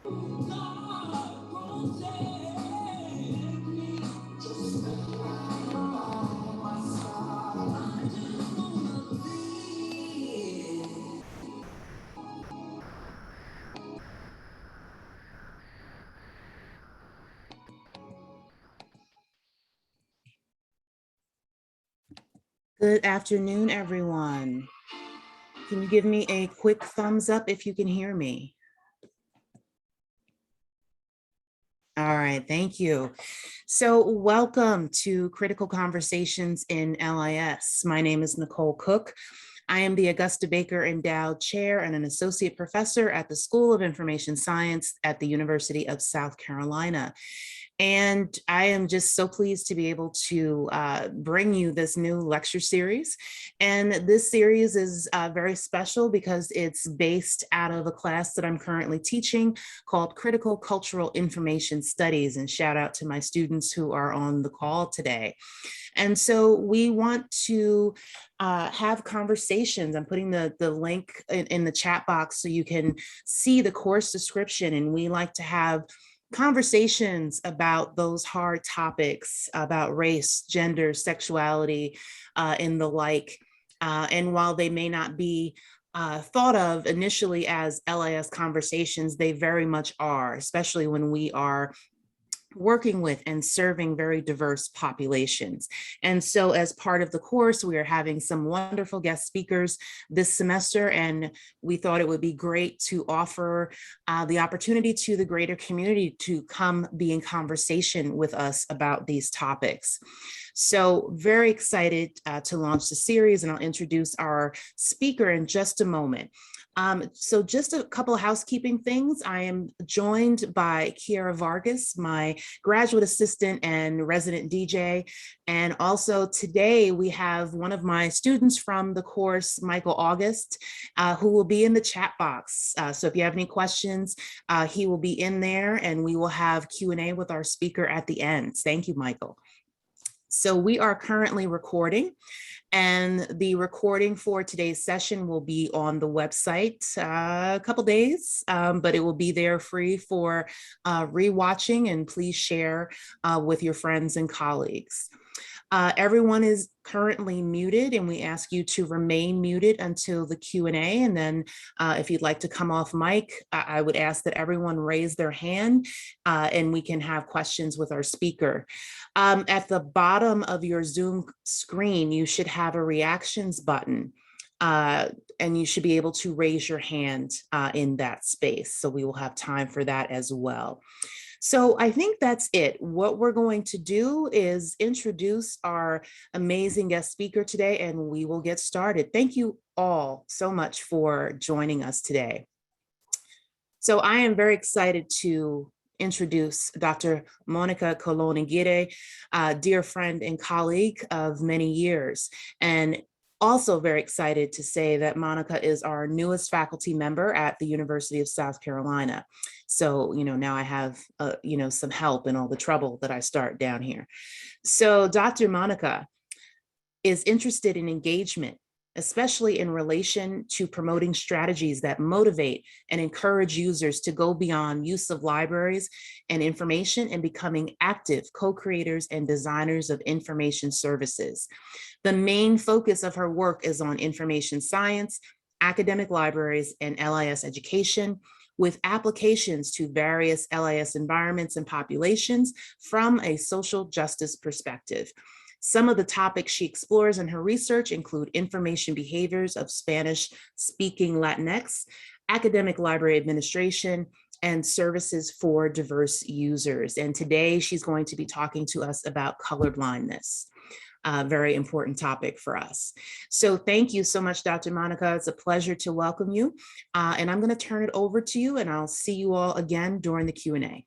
Good afternoon, everyone. Can you give me a quick thumbs up if you can hear me? All right, thank you. So welcome to Critical Conversations in LIS. My name is Nicole Cook. I am the Augusta Baker Endowed Chair and an Associate Professor at the School of Information Science at the University of South Carolina. And I am just so pleased to be able to bring you this new lecture series. And this series is very special because it's based out of a class that I'm currently teaching called Critical Cultural Information Studies. And shout out to my students who are on the call today. And so we want to have conversations. I'm putting the link in the chat box so you can see the course description. And we like to have conversations about those hard topics about race, gender, sexuality, and the like. And while they may not be thought of initially as LIS conversations, they very much are, especially when we are working with and serving very diverse populations. And so as part of the course, we are having some wonderful guest speakers this semester, and we thought it would be great to offer the opportunity to the greater community to come be in conversation with us about these topics. So very excited to launch the series, and I'll introduce our speaker in just a moment. So just a couple of housekeeping things. I am joined by Kiara Vargas, my graduate assistant and resident DJ. And also today we have one of my students from the course, Michael August, who will be in the chat box. So if you have any questions, he will be in there, and we will have Q&A with our speaker at the end. Thank you, Michael. So we are currently recording, and the recording for today's session will be on the website a couple days, but it will be there free for rewatching, and please share with your friends and colleagues. Everyone is currently muted, and we ask you to remain muted until the Q&A. And then if you'd like to come off mic, I would ask that everyone raise their hand and we can have questions with our speaker. At the bottom of your Zoom screen, you should have a reactions button. And you should be able to raise your hand in that space. So we will have time for that as well. So I think that's it. What we're going to do is introduce our amazing guest speaker today, and we will get started. Thank you all so much for joining us today. So I am very excited to introduce Dr. Mónica Cólon-Aguirre, a dear friend and colleague of many years. And also very excited to say that Mónica is our newest faculty member at the University of South Carolina. So, now I have, some help in all the trouble that I start down here. So Dr. Mónica is interested in engagement, especially in relation to promoting strategies that motivate and encourage users to go beyond use of libraries and information and becoming active co-creators and designers of information services. The main focus of her work is on information science, academic libraries, and LIS education, with applications to various LIS environments and populations from a social justice perspective. Some of the topics she explores in her research include information behaviors of Spanish-speaking Latinx, academic library administration, and services for diverse users. And today she's going to be talking to us about colorblindness. Very important topic for us. So thank you so much, Dr. Mónica. It's a pleasure to welcome you. And I'm going to turn it over to you, and I'll see you all again during the Q&A.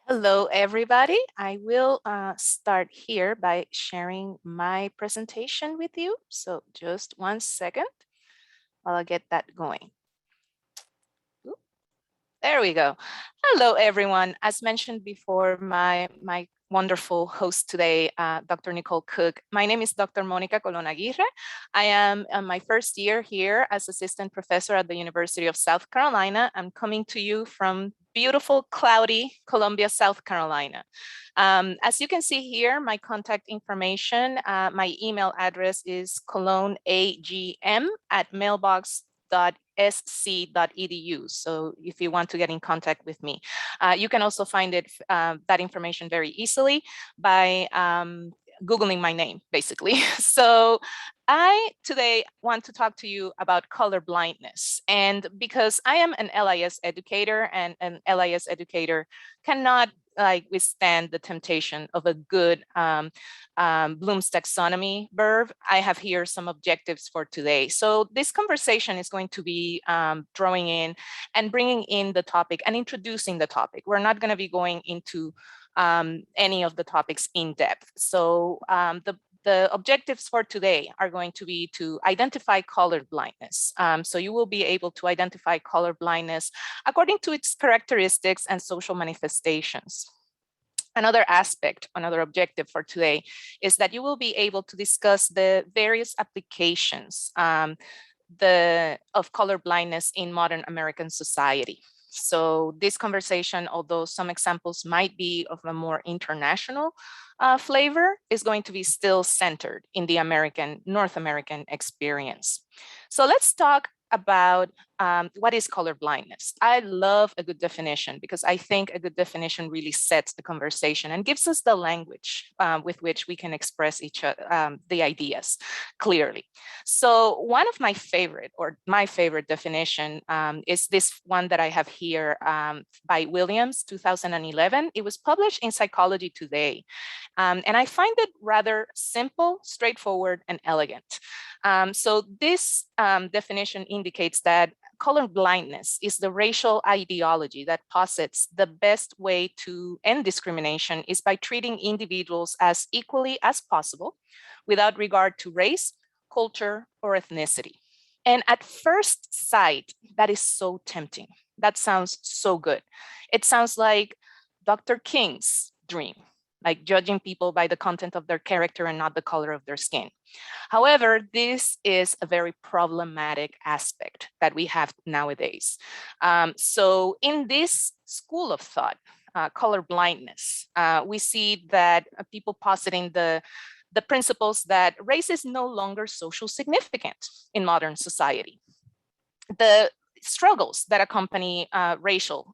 Hello, everybody. I will start here by sharing my presentation with you. So just 1 second while I get that going. There we go. Hello, everyone. As mentioned before, my wonderful host today, Dr. Nicole Cook. My name is Dr. Mónica Cólon-Aguirre. I am in my first year here as assistant professor at the University of South Carolina. I'm coming to you from beautiful, cloudy Columbia, South Carolina. As you can see here, my contact information, my email address is colonagm@mailbox.sc.edu. So if you want to get in contact with me, you can also find that information very easily by Googling my name, basically. So I today want to talk to you about color blindness. And because I am an LIS educator, and an LIS educator cannot withstand the temptation of a good Bloom's taxonomy verb, I have here some objectives for today. So this conversation is going to be drawing in and bringing in the topic and introducing the topic. We're not going to be going into any of the topics in depth. So the objectives for today are going to be to identify color blindness. So you will be able to identify color blindness according to its characteristics and social manifestations. Another aspect, another objective for today is that you will be able to discuss the various applications of color blindness in modern American society. So this conversation, although some examples might be of a more international flavor, is going to be still centered in the North American experience. So let's talk about what is color blindness. I love a good definition because I think a good definition really sets the conversation and gives us the language with which we can express the ideas clearly. So one of my favorite, or my favorite definition is this one that I have here by Williams, 2011. It was published in Psychology Today. And I find it rather simple, straightforward, and elegant. So this definition indicates that color blindness is the racial ideology that posits the best way to end discrimination is by treating individuals as equally as possible without regard to race, culture, or ethnicity. And at first sight, that is so tempting. That sounds so good. It sounds like Dr. King's dream, like judging people by the content of their character and not the color of their skin. However, this is a very problematic aspect that we have nowadays. So in this school of thought, color blindness, we see that people positing the principles that race is no longer social significant in modern society. The struggles that accompany racial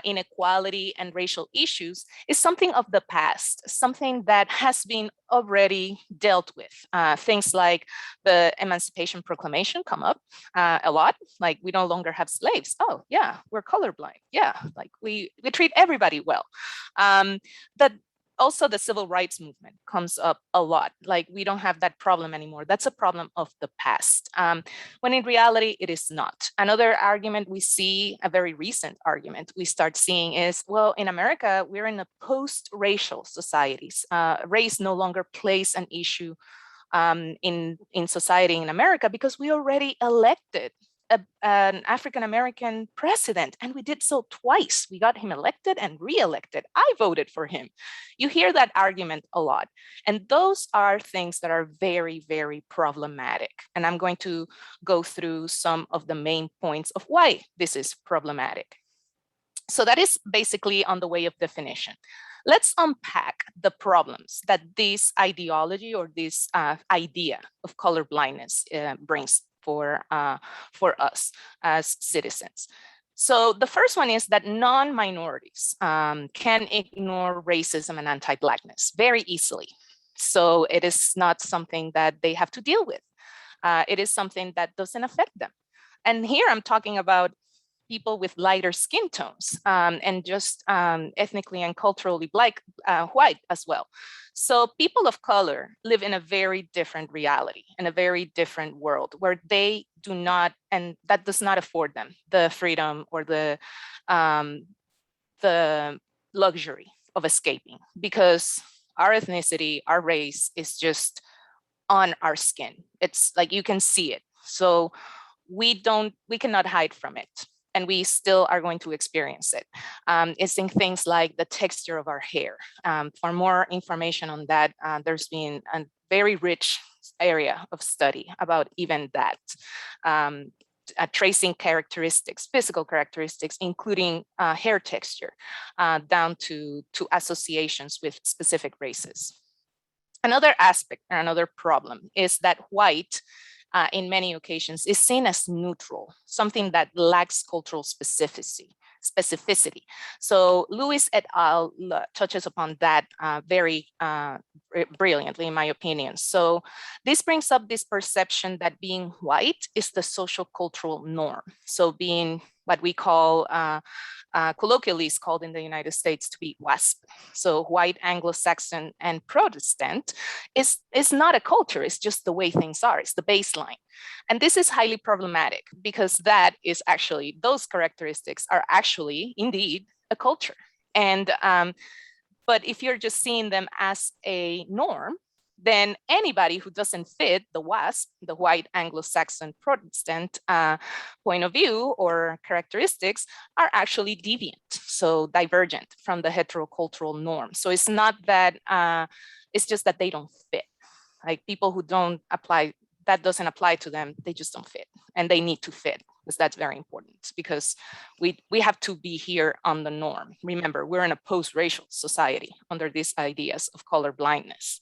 inequality and racial issues is something of the past, something that has been already dealt with. Things like the Emancipation Proclamation come up a lot, like we no longer have slaves. Oh yeah, we're colorblind. Yeah, like we treat everybody well. Also, the civil rights movement comes up a lot. Like we don't have that problem anymore. That's a problem of the past. When in reality, it is not. Another argument we see, a very recent argument we start seeing is, well, in America, we're in a post-racial societies. Race no longer plays an issue in society in America because we already elected an African-American president, and we did so twice. We got him elected and re-elected. I voted for him. You hear that argument a lot. And those are things that are very, very problematic. And I'm going to go through some of the main points of why this is problematic. So that is basically on the way of definition. Let's unpack the problems that this ideology or this idea of colorblindness brings for us as citizens. So the first one is that non-minorities can ignore racism and anti-Blackness very easily. So it is not something that they have to deal with. It is something that doesn't affect them. And here I'm talking about people with lighter skin tones and just ethnically and culturally white as well. So people of color live in a very different reality, in a very different world where they do not, and that does not afford them the freedom or the luxury of escaping, because our ethnicity, our race is just on our skin. It's like you can see it. So we cannot hide from it. and we still are going to experience it. It's in things like the texture of our hair. For more information on that, there's been a very rich area of study about even that. Tracing characteristics, physical characteristics, including hair texture, down to associations with specific races. Another aspect or another problem is that white, in many occasions, is seen as neutral, something that lacks cultural specificity. So Lewis et al. Touches upon that very brilliantly, in my opinion. So this brings up this perception that being white is the social cultural norm. So being what we call, colloquially is called in the United States to be WASP. So white, Anglo-Saxon, and Protestant is not a culture, it's just the way things are, it's the baseline. And this is highly problematic because that is actually, those characteristics are actually indeed a culture. And, but if you're just seeing them as a norm, then anybody who doesn't fit the WASP, the white Anglo-Saxon Protestant point of view or characteristics, are actually deviant, so divergent from the heterocultural norm. So it's not that, it's just that they don't fit. Like people who don't apply, that doesn't apply to them, they just don't fit, and they need to fit, because that's very important, because we have to be here on the norm. Remember, we're in a post-racial society under these ideas of colorblindness.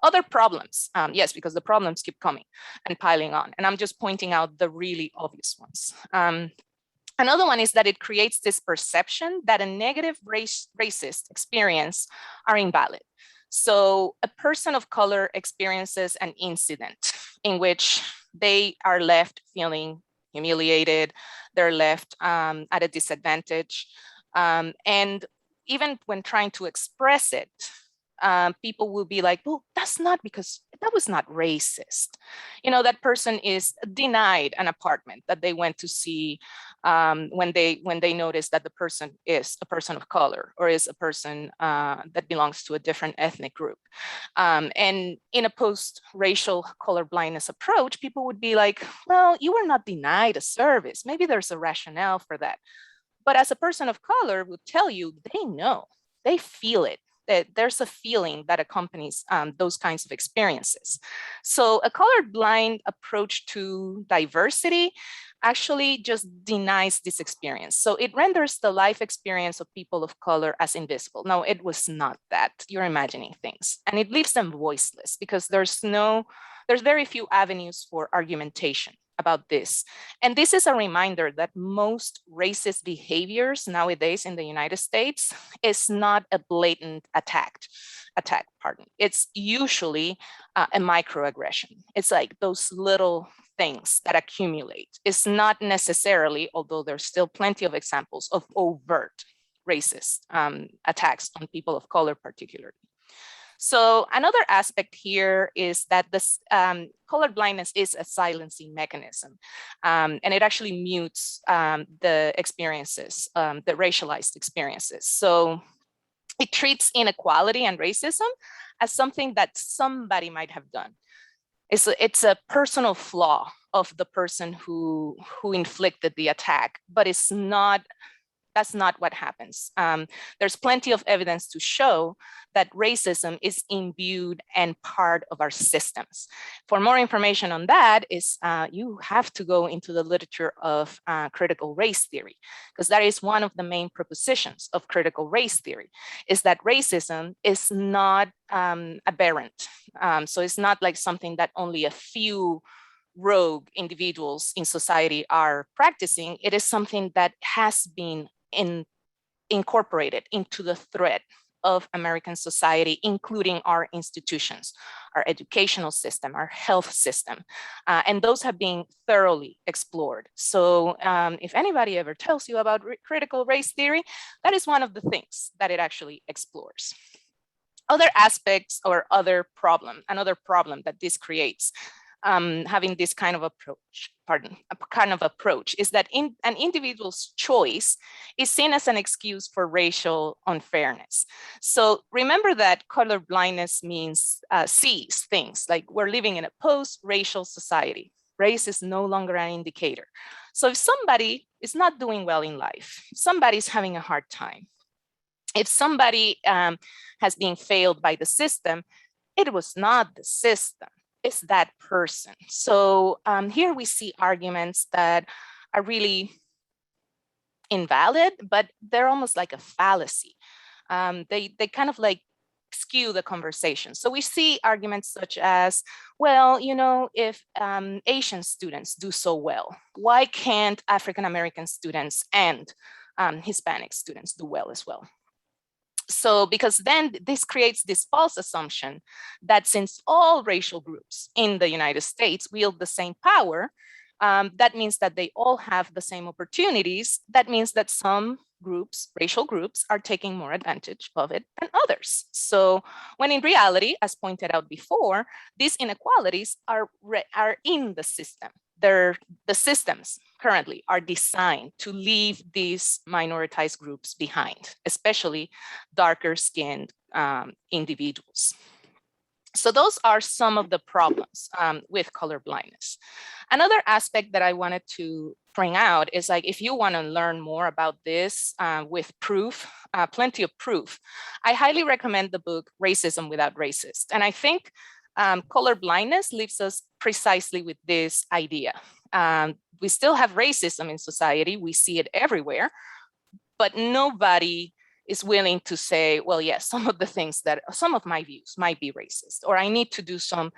Other problems, yes, because the problems keep coming and piling on, and I'm just pointing out the really obvious ones. Another one is that it creates this perception that a negative racist experience are invalid. So a person of color experiences an incident in which they are left feeling humiliated, they're left at a disadvantage, and even when trying to express it, people will be like, well, that's not because that was not racist. You know, that person is denied an apartment that they went to see when they notice that the person is a person of color or is a person that belongs to a different ethnic group. And in a post-racial colorblindness approach, people would be like, well, you were not denied a service. Maybe there's a rationale for that. But as a person of color would tell you, they know, they feel it. That there's a feeling that accompanies those kinds of experiences. So a colorblind approach to diversity actually just denies this experience. So it renders the life experience of people of color as invisible. No, it was not that. You're imagining things. And it leaves them voiceless because there's very few avenues for argumentation about this. And this is a reminder that most racist behaviors nowadays in the United States is not a blatant attack, It's usually a microaggression. It's like those little things that accumulate. It's not necessarily, although there's still plenty of examples of overt racist attacks on people of color particularly. So another aspect here is that this colorblindness is a silencing mechanism, and it actually mutes the experiences, the racialized experiences. So it treats inequality and racism as something that somebody might have done. It's a personal flaw of the person who inflicted the attack, but that's not what happens. There's plenty of evidence to show that racism is imbued and part of our systems. For more information on that you have to go into the literature of critical race theory, because that is one of the main propositions of critical race theory, is that racism is not aberrant. So it's not like something that only a few rogue individuals in society are practicing. It is something that has been incorporated into the thread of American society, including our institutions, our educational system, our health system. And those have been thoroughly explored. So if anybody ever tells you about critical race theory, that is one of the things that it actually explores. Other aspects or another problem that this creates, having this kind of approach, is that an individual's choice is seen as an excuse for racial unfairness. So remember that colorblindness means sees things, like we're living in a post-racial society. Race is no longer an indicator. So if somebody is not doing well in life, somebody's having a hard time, if somebody has been failed by the system, it was not the system, it's that person. So here we see arguments that are really invalid, but they're almost like a fallacy. They kind of like skew the conversation. So we see arguments such as, well, you know, if Asian students do so well, why can't African-American students and Hispanic students do well as well? So because then this creates this false assumption that since all racial groups in the United States wield the same power, that means that they all have the same opportunities. That means that some groups, racial groups, are taking more advantage of it than others. So when in reality, as pointed out before, these inequalities are in the system. The systems currently are designed to leave these minoritized groups behind, especially darker skinned individuals. So those are some of the problems with colorblindness. Another aspect that I wanted to bring out is like, if you want to learn more about this with proof, plenty of proof, I highly recommend the book Racism Without Racist. And I think colorblindness leaves us precisely with this idea. We still have racism in society. We see it everywhere, but nobody is willing to say, well, yes, some of the things that, some of my views might be racist, or I need to do some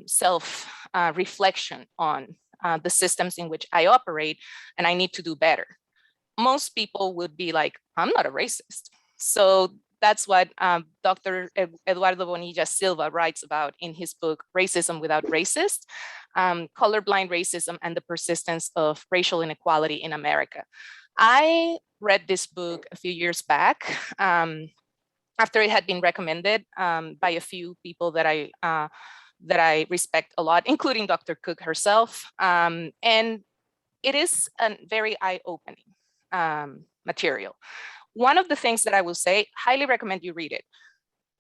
self-reflection on the systems in which I operate, and I need to do better. Most people would be like, I'm not a racist. So that's what Dr. Eduardo Bonilla Silva writes about in his book, Racism Without Racist, Colorblind Racism and the Persistence of Racial Inequality in America. I read this book a few years back after it had been recommended by a few people that I respect a lot, including Dr. Cook herself. And it is a very eye-opening material. One of the things that I will say, highly recommend you read it.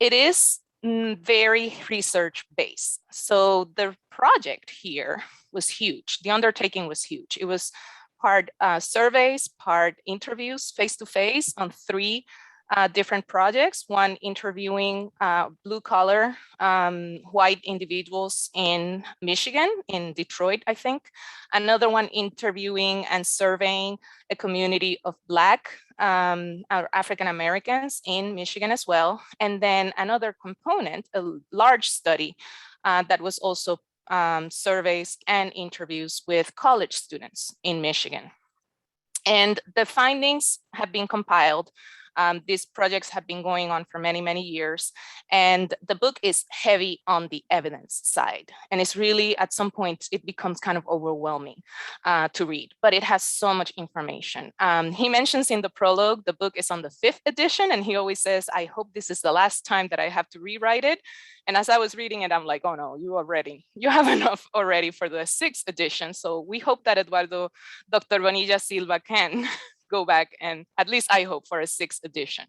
It is very research-based. So the project here was huge. The undertaking was huge. It was part surveys, part interviews face-to-face on 3 different projects, one interviewing blue-collar white individuals in Michigan, in Detroit, I think. Another one interviewing and surveying a community of Black African Americans in Michigan as well. And then another component, a large study that was also surveys and interviews with college students in Michigan. And the findings have been compiled. These projects have been going on for many, many years. And the book is heavy on the evidence side. And it's really, at some point, it becomes kind of overwhelming to read, but it has so much information. He mentions in the prologue, the book is on the 5th edition, and he always says, I hope this is the last time that I have to rewrite it. And as I was reading it, I'm like, oh no, you have enough already for the 6th edition. So we hope that Dr. Bonilla Silva can go back, and at least I hope for a 6th edition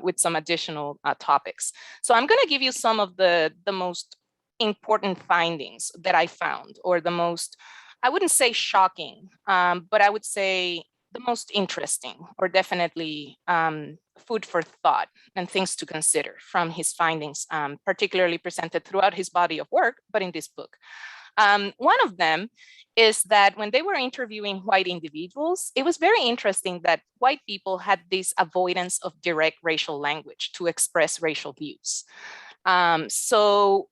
with some additional topics. So I'm going to give you some of the most important findings that I found, or the most, I wouldn't say shocking, but I would say the most interesting, or definitely food for thought and things to consider from his findings, particularly presented throughout his body of work, but in this book. One of them is that when they were interviewing white individuals, it was very interesting that white people had this avoidance of direct racial language to express racial views. So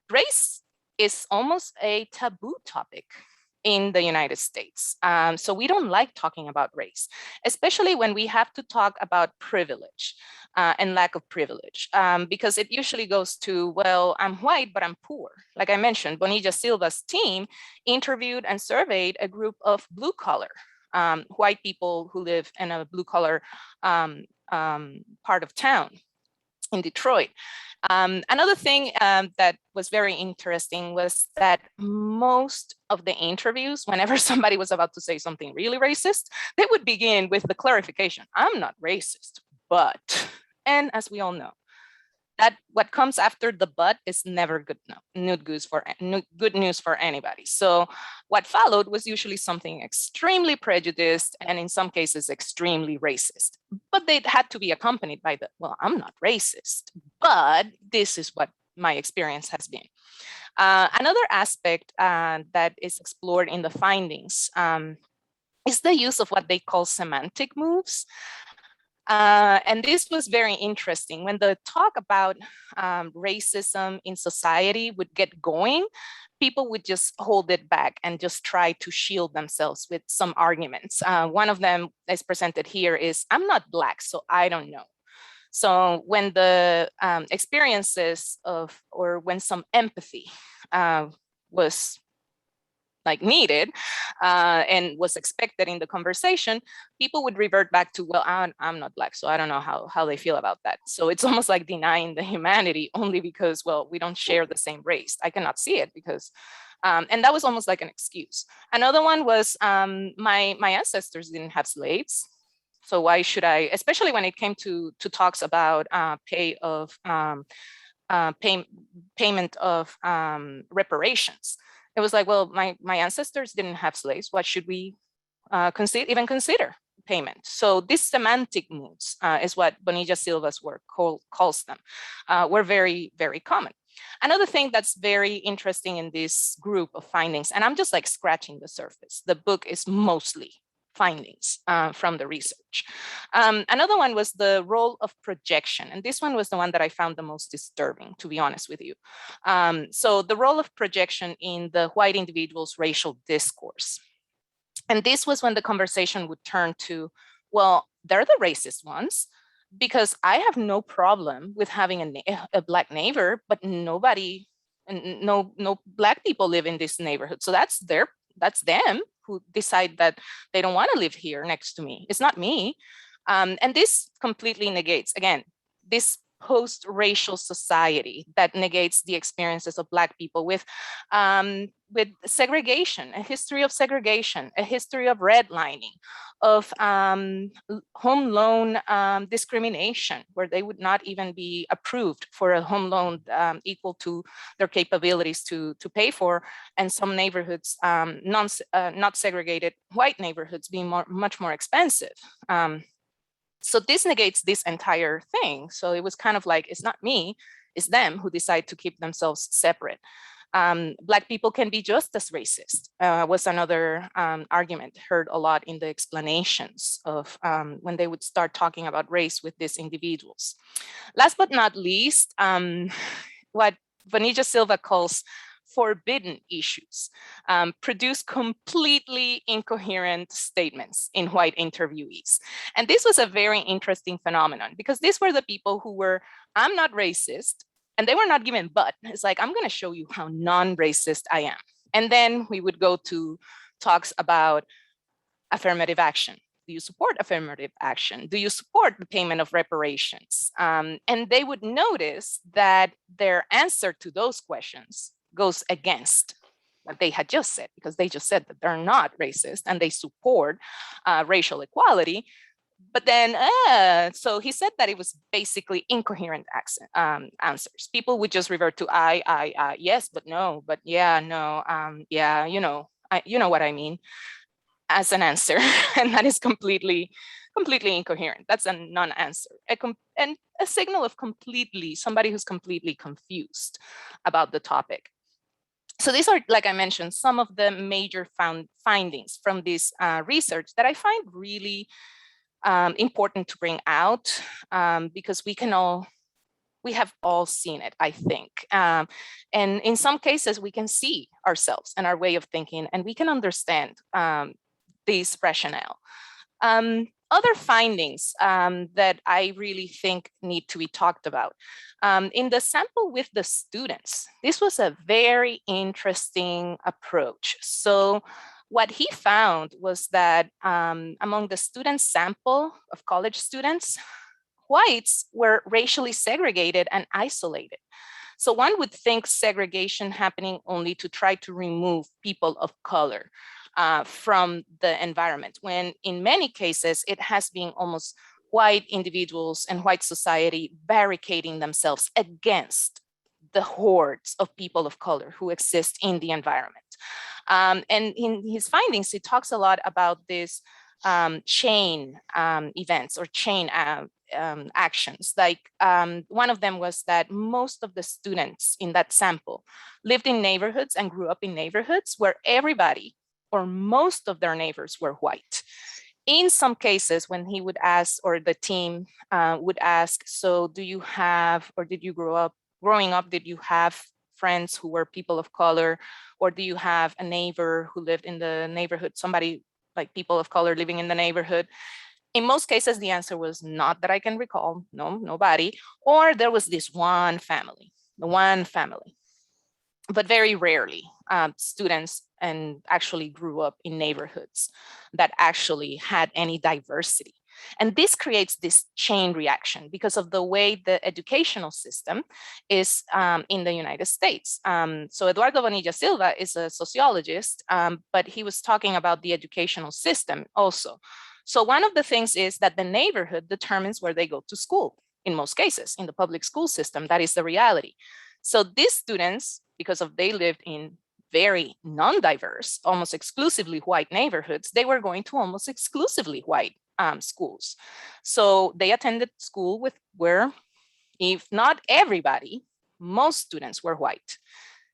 race is almost a taboo topic in the United States. So we don't like talking about race, especially when we have to talk about privilege and lack of privilege, because it usually goes to, well, I'm white, but I'm poor. Like I mentioned, Bonilla Silva's team interviewed and surveyed a group of blue collar white people who live in a blue collar part of town in Detroit. Another thing that was very interesting was that most of the interviews, whenever somebody was about to say something really racist, they would begin with the clarification, I'm not racist, but, and as we all know, that what comes after the but is never good good news for anybody. So what followed was usually something extremely prejudiced and in some cases extremely racist. But they had to be accompanied by the, well, I'm not racist, but this is what my experience has been. Another aspect that is explored in the findings is the use of what they call semantic moves. And this was very interesting. When the talk about racism in society would get going, people would just hold it back and just try to shield themselves with some arguments. One of them is presented here is, I'm not Black, so I don't know. So when the experiences of, or when some empathy was like needed and was expected in the conversation, people would revert back to, well, I'm not Black, so I don't know how they feel about that. So it's almost like denying the humanity only because, well, we don't share the same race. I cannot see it because, and that was almost like an excuse. Another one was my ancestors didn't have slaves. So why should I, especially when it came to talks about payment of reparations. It was like, well, my ancestors didn't have slaves. What should we even consider payment? So these semantic moves is what Bonilla Silva's work calls them, were very, very common. Another thing that's very interesting in this group of findings, and I'm just like scratching the surface, the book is mostly findings from the research. Another one was the role of projection. And this one was the one that I found the most disturbing, to be honest with you. So the role of projection in the white individual's racial discourse. And this was when the conversation would turn to, well, they're the racist ones, because I have no problem with having a Black neighbor, but no Black people live in this neighborhood. So that's them who decide that they don't want to live here next to me. It's not me. And this completely negates, again, this post-racial society that negates the experiences of Black people with segregation, a history of segregation, a history of redlining, of home loan discrimination, where they would not even be approved for a home loan equal to their capabilities to pay for, and some neighborhoods, not segregated white neighborhoods, being much more expensive. So this negates this entire thing. So it was kind of like, it's not me, it's them who decide to keep themselves separate. Black people can be just as racist, was another argument heard a lot in the explanations of when they would start talking about race with these individuals. Last but not least, what Bonilla Silva calls forbidden issues, produce completely incoherent statements in white interviewees. And this was a very interesting phenomenon because these were the people who were, I'm not racist, and they were not given but. It's like, I'm gonna show you how non-racist I am. And then we would go to talks about affirmative action. Do you support affirmative action? Do you support the payment of reparations? And they would notice that their answer to those questions goes against what they had just said, because they just said that they're not racist and they support racial equality. But then, so he said that it was basically incoherent answers. People would just revert to I, yes, but no, but yeah, no, yeah, you know what I mean, as an answer. And that is completely incoherent. That's a non-answer, and a signal of somebody who's completely confused about the topic. So these are, like I mentioned, some of the major findings from this research that I find really important to bring out, because we have all seen it, I think. And in some cases, we can see ourselves and our way of thinking, and we can understand this rationale. Other findings that I really think need to be talked about. In the sample with the students, this was a very interesting approach. So what he found was that among the student sample of college students, whites were racially segregated and isolated. So one would think segregation happening only to try to remove people of color from the environment, when in many cases it has been almost white individuals and white society barricading themselves against the hordes of people of color who exist in the environment. And in his findings, he talks a lot about this chain events or chain actions. Like one of them was that most of the students in that sample lived in neighborhoods and grew up in neighborhoods where everybody or most of their neighbors were white. In some cases, when he would ask, or the team would ask, so do you have, or did you growing up, did you have friends who were people of color, or do you have a neighbor who lived in the neighborhood, somebody like people of color living in the neighborhood? In most cases, the answer was not that I can recall, no, nobody, or there was this one family, the one family. But very rarely students and actually grew up in neighborhoods that actually had any diversity. And this creates this chain reaction because of the way the educational system is in the United States. So Eduardo Bonilla Silva is a sociologist, but he was talking about the educational system also. So one of the things is that the neighborhood determines where they go to school. In most cases, in the public school system, that is the reality. So these students, because of they lived in very non-diverse, almost exclusively white neighborhoods, they were going to almost exclusively white schools. So they attended school with where, if not everybody, most students were white.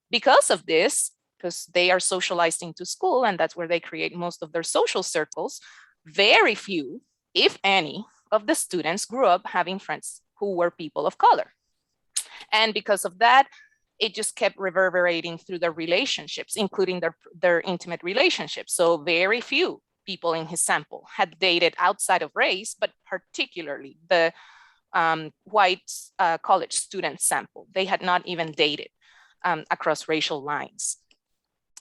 Because of this, because they are socialized into school and that's where they create most of their social circles, very few, if any, of the students grew up having friends who were people of color. And because of that, it just kept reverberating through their relationships, including their intimate relationships. So very few people in his sample had dated outside of race, but particularly the white college student sample. They had not even dated across racial lines.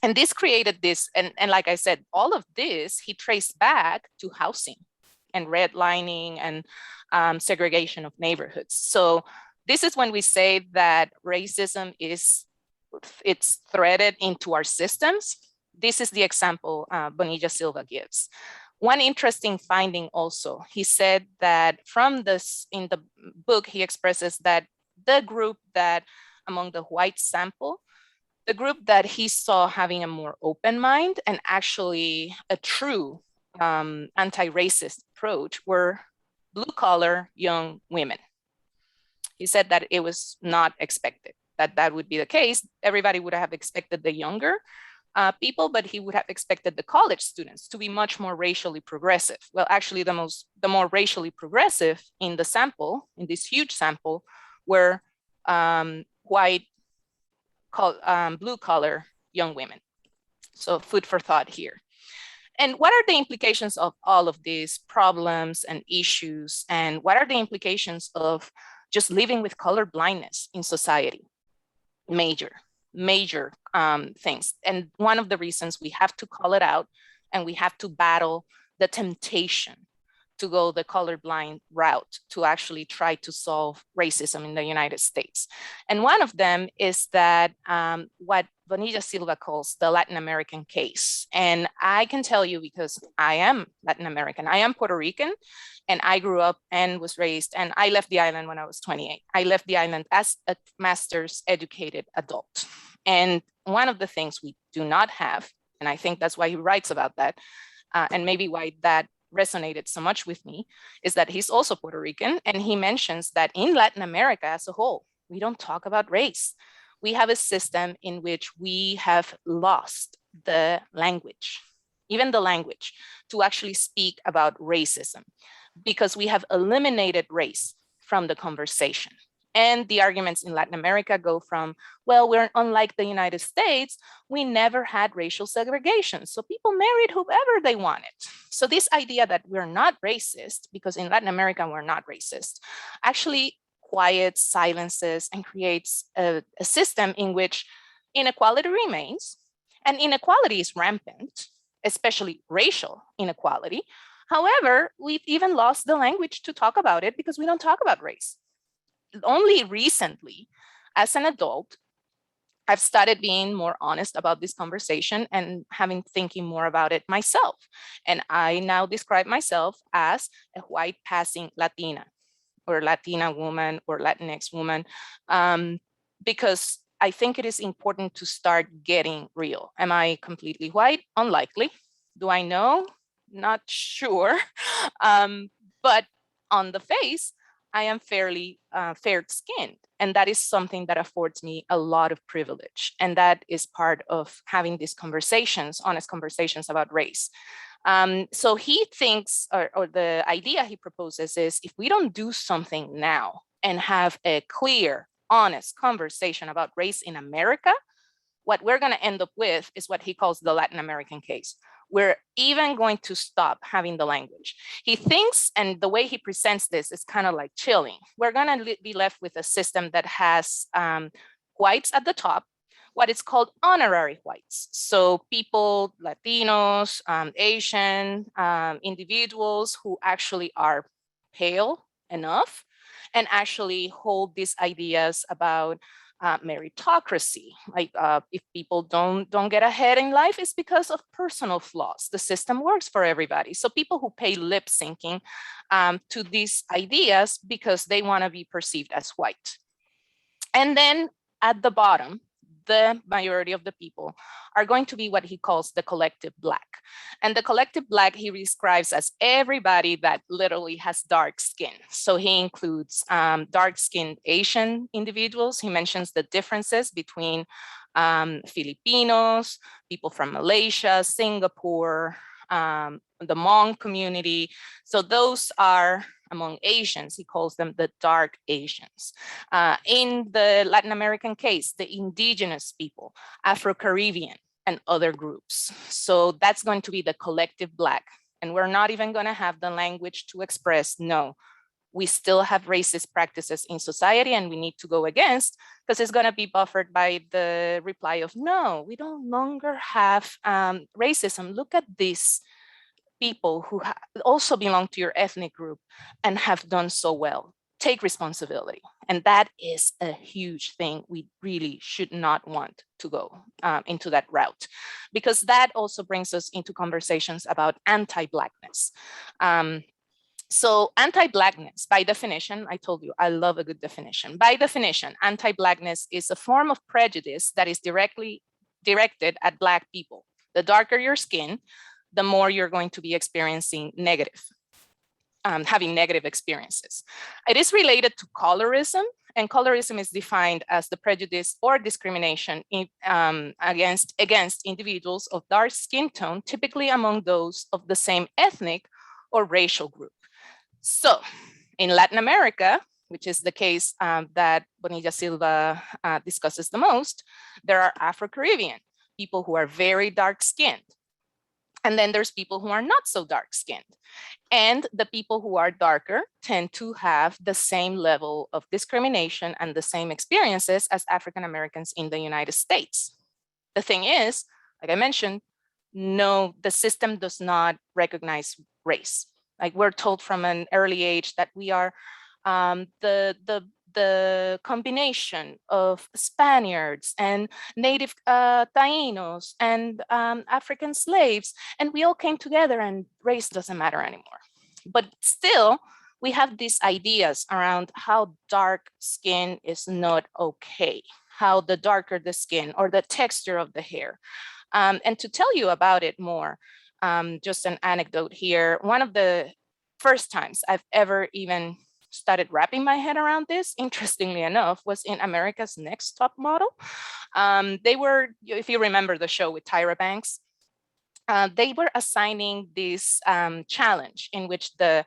And this created this, and like I said, all of this he traced back to housing and redlining and segregation of neighborhoods. So this is when we say that racism it's threaded into our systems. This is the example Bonilla Silva gives. One interesting finding also, he said that from this, in the book, he expresses that the group that among the white sample, the group that he saw having a more open mind and actually a true anti-racist approach were blue-collar young women. He said that it was not expected that that would be the case. Everybody would have expected the younger people, but he would have expected the college students to be much more racially progressive. Well, actually, the more racially progressive in the sample, in this huge sample, were white, blue-collar young women. So food for thought here. And what are the implications of all of these problems and issues? And what are the implications of just living with color blindness in society? Major things. And one of the reasons we have to call it out and we have to battle the temptation to go the colorblind route to actually try to solve racism in the United States. And one of them is that what Bonilla Silva calls the Latin American case. And I can tell you because I am Latin American, I am Puerto Rican, and I grew up and was raised, and I left the island when I was 28. I left the island as a master's educated adult. And one of the things we do not have, and I think that's why he writes about that, and maybe why that resonated so much with me, is that he's also Puerto Rican, and he mentions that in Latin America as a whole, we don't talk about race. We have a system in which we have lost the language, even the language, to actually speak about racism, because we have eliminated race from the conversation. And the arguments in Latin America go from, well, we're unlike the United States, we never had racial segregation. So people married whoever they wanted. So this idea that we're not racist, because in Latin America, we're not racist, actually quiets, silences, and creates a system in which inequality remains, and inequality is rampant, especially racial inequality. However, we've even lost the language to talk about it because we don't talk about race. Only recently, as an adult, I've started being more honest about this conversation and thinking more about it myself. And I now describe myself as a white passing Latina or Latina woman or Latinx woman, because I think it is important to start getting real. Am I completely white? Unlikely. Do I know? Not sure. But on the face, I am fairly fair-skinned. And that is something that affords me a lot of privilege. And that is part of having these conversations, honest conversations about race. So he thinks, or the idea he proposes is, if we don't do something now and have a clear, honest conversation about race in America, what we're going to end up with is what he calls the Latin American case. We're even going to stop having the language. He thinks, and the way he presents this is kind of like chilling. We're going to be left with a system that has whites at the top, what is called honorary whites. So people, Latinos, Asian individuals who actually are pale enough and actually hold these ideas about meritocracy. Like if people don't get ahead in life, it's because of personal flaws. The system works for everybody. So people who pay lip syncing to these ideas because they want to be perceived as white. And then at the bottom, the majority of the people are going to be what he calls the collective Black. And the collective Black he describes as everybody that literally has dark skin. So he includes dark-skinned Asian individuals. He mentions the differences between Filipinos, people from Malaysia, Singapore, the Hmong community. So those are among Asians, he calls them the dark Asians. In the Latin American case, the indigenous people, Afro-Caribbean, and other groups. So that's going to be the collective Black. And we're not even going to have the language to express, no, we still have racist practices in society and we need to go against, because it's going to be buffered by the reply of, no, we no longer have racism. Look at this. People who also belong to your ethnic group and have done so well. Take responsibility. And that is a huge thing. We really should not want to go into that route, because that also brings us into conversations about anti-Blackness. So anti-Blackness, by definition, I told you, I love a good definition. By definition, anti-Blackness is a form of prejudice that is directly directed at Black people. The darker your skin, the more you're going to be experiencing negative, having negative experiences. It is related to colorism, and colorism is defined as the prejudice or discrimination against individuals of dark skin tone, typically among those of the same ethnic or racial group. So in Latin America, which is the case that Bonilla Silva discusses the most, there are Afro-Caribbean, people who are very dark skinned. And then there's people who are not so dark skinned. And the people who are darker tend to have the same level of discrimination and the same experiences as African Americans in the United States. The thing is, like I mentioned, no, the system does not recognize race. Like we're told from an early age that we are the combination of Spaniards and native Tainos and African slaves, and we all came together and race doesn't matter anymore. But still, we have these ideas around how dark skin is not okay, how the darker the skin or the texture of the hair. And to tell you about it more, just an anecdote here, one of the first times I've ever even started wrapping my head around this, interestingly enough, was in America's Next Top Model. They were, if you remember the show with Tyra Banks, they were assigning this challenge in which the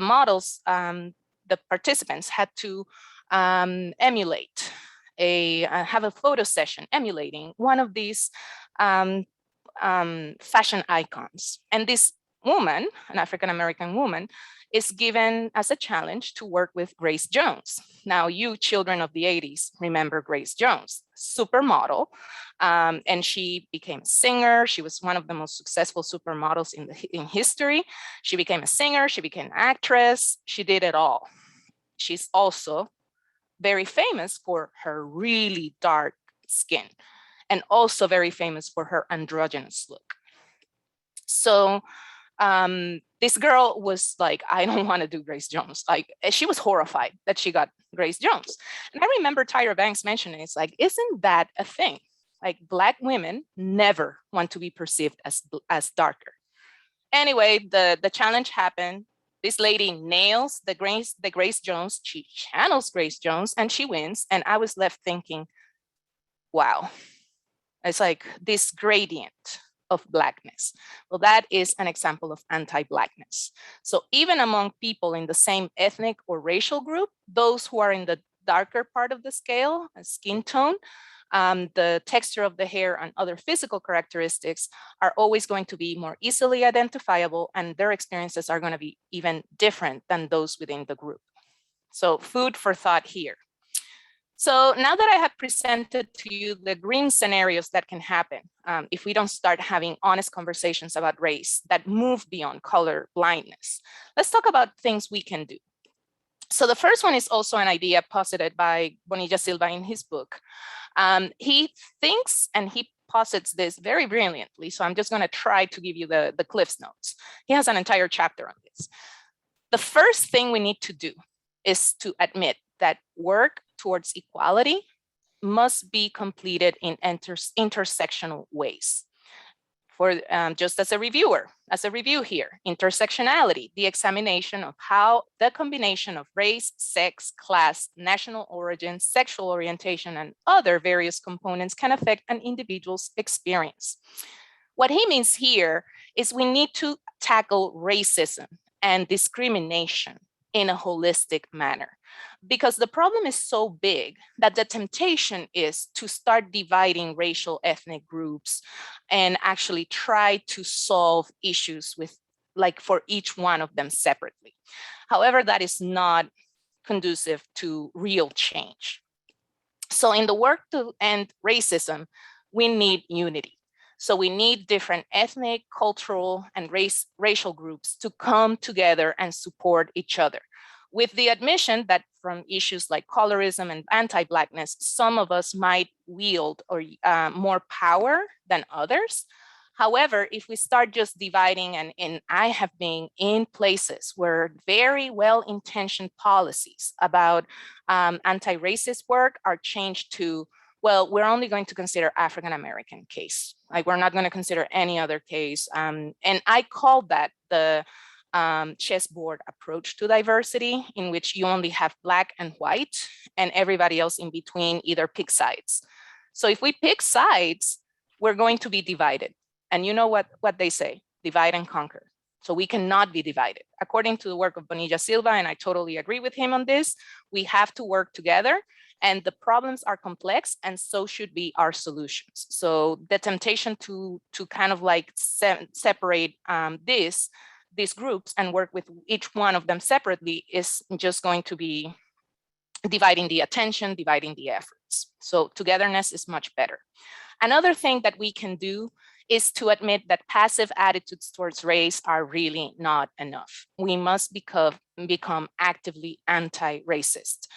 models, the participants had to emulate have a photo session emulating one of these fashion icons. And this woman, an African-American woman, is given as a challenge to work with Grace Jones. Now, you children of the 80s remember Grace Jones, supermodel, and she became a singer. She was one of the most successful supermodels in history. She became a singer, she became an actress, she did it all. She's also very famous for her really dark skin, and also very famous for her androgynous look. So this girl was like, I don't want to do Grace Jones. Like, she was horrified that she got Grace Jones. And I remember Tyra Banks mentioning, it's like, isn't that a thing? Like, Black women never want to be perceived as darker. Anyway, the challenge happened. This lady nails the Grace Jones. She channels Grace Jones and she wins. And I was left thinking, wow, it's like this gradient of Blackness. Well, that is an example of anti-Blackness. So even among people in the same ethnic or racial group, those who are in the darker part of the scale, skin tone, the texture of the hair and other physical characteristics are always going to be more easily identifiable, and their experiences are going to be even different than those within the group. So food for thought here. So now that I have presented to you the green scenarios that can happen if we don't start having honest conversations about race that move beyond color blindness, let's talk about things we can do. So the first one is also an idea posited by Bonilla Silva in his book. He thinks and he posits this very brilliantly. So I'm just going to try to give you the Cliff's Notes. He has an entire chapter on this. The first thing we need to do is to admit that work towards equality must be completed in intersectional ways. For just as a review here, intersectionality, the examination of how the combination of race, sex, class, national origin, sexual orientation, and other various components can affect an individual's experience. What he means here is we need to tackle racism and discrimination in a holistic manner, because the problem is so big that the temptation is to start dividing racial ethnic groups and actually try to solve issues with, like, for each one of them separately. However, that is not conducive to real change. So in the work to end racism, we need unity. So we need different ethnic, cultural, and racial groups to come together and support each other, with the admission that from issues like colorism and anti-Blackness, some of us might wield or more power than others. However, if we start just dividing, and I have been in places where very well-intentioned policies about anti-racist work are changed to, well, we're only going to consider African-American case. Like, we're not going to consider any other case. And I call that the chessboard approach to diversity, in which you only have Black and white, and everybody else in between either pick sides. So if we pick sides, we're going to be divided. And you know what they say, divide and conquer. So we cannot be divided. According to the work of Bonilla Silva, and I totally agree with him on this, we have to work together. And the problems are complex, and so should be our solutions. So the temptation to kind of like separate these groups and work with each one of them separately is just going to be dividing the attention, dividing the efforts. So togetherness is much better. Another thing that we can do is to admit that passive attitudes towards race are really not enough. We must become actively anti-racist.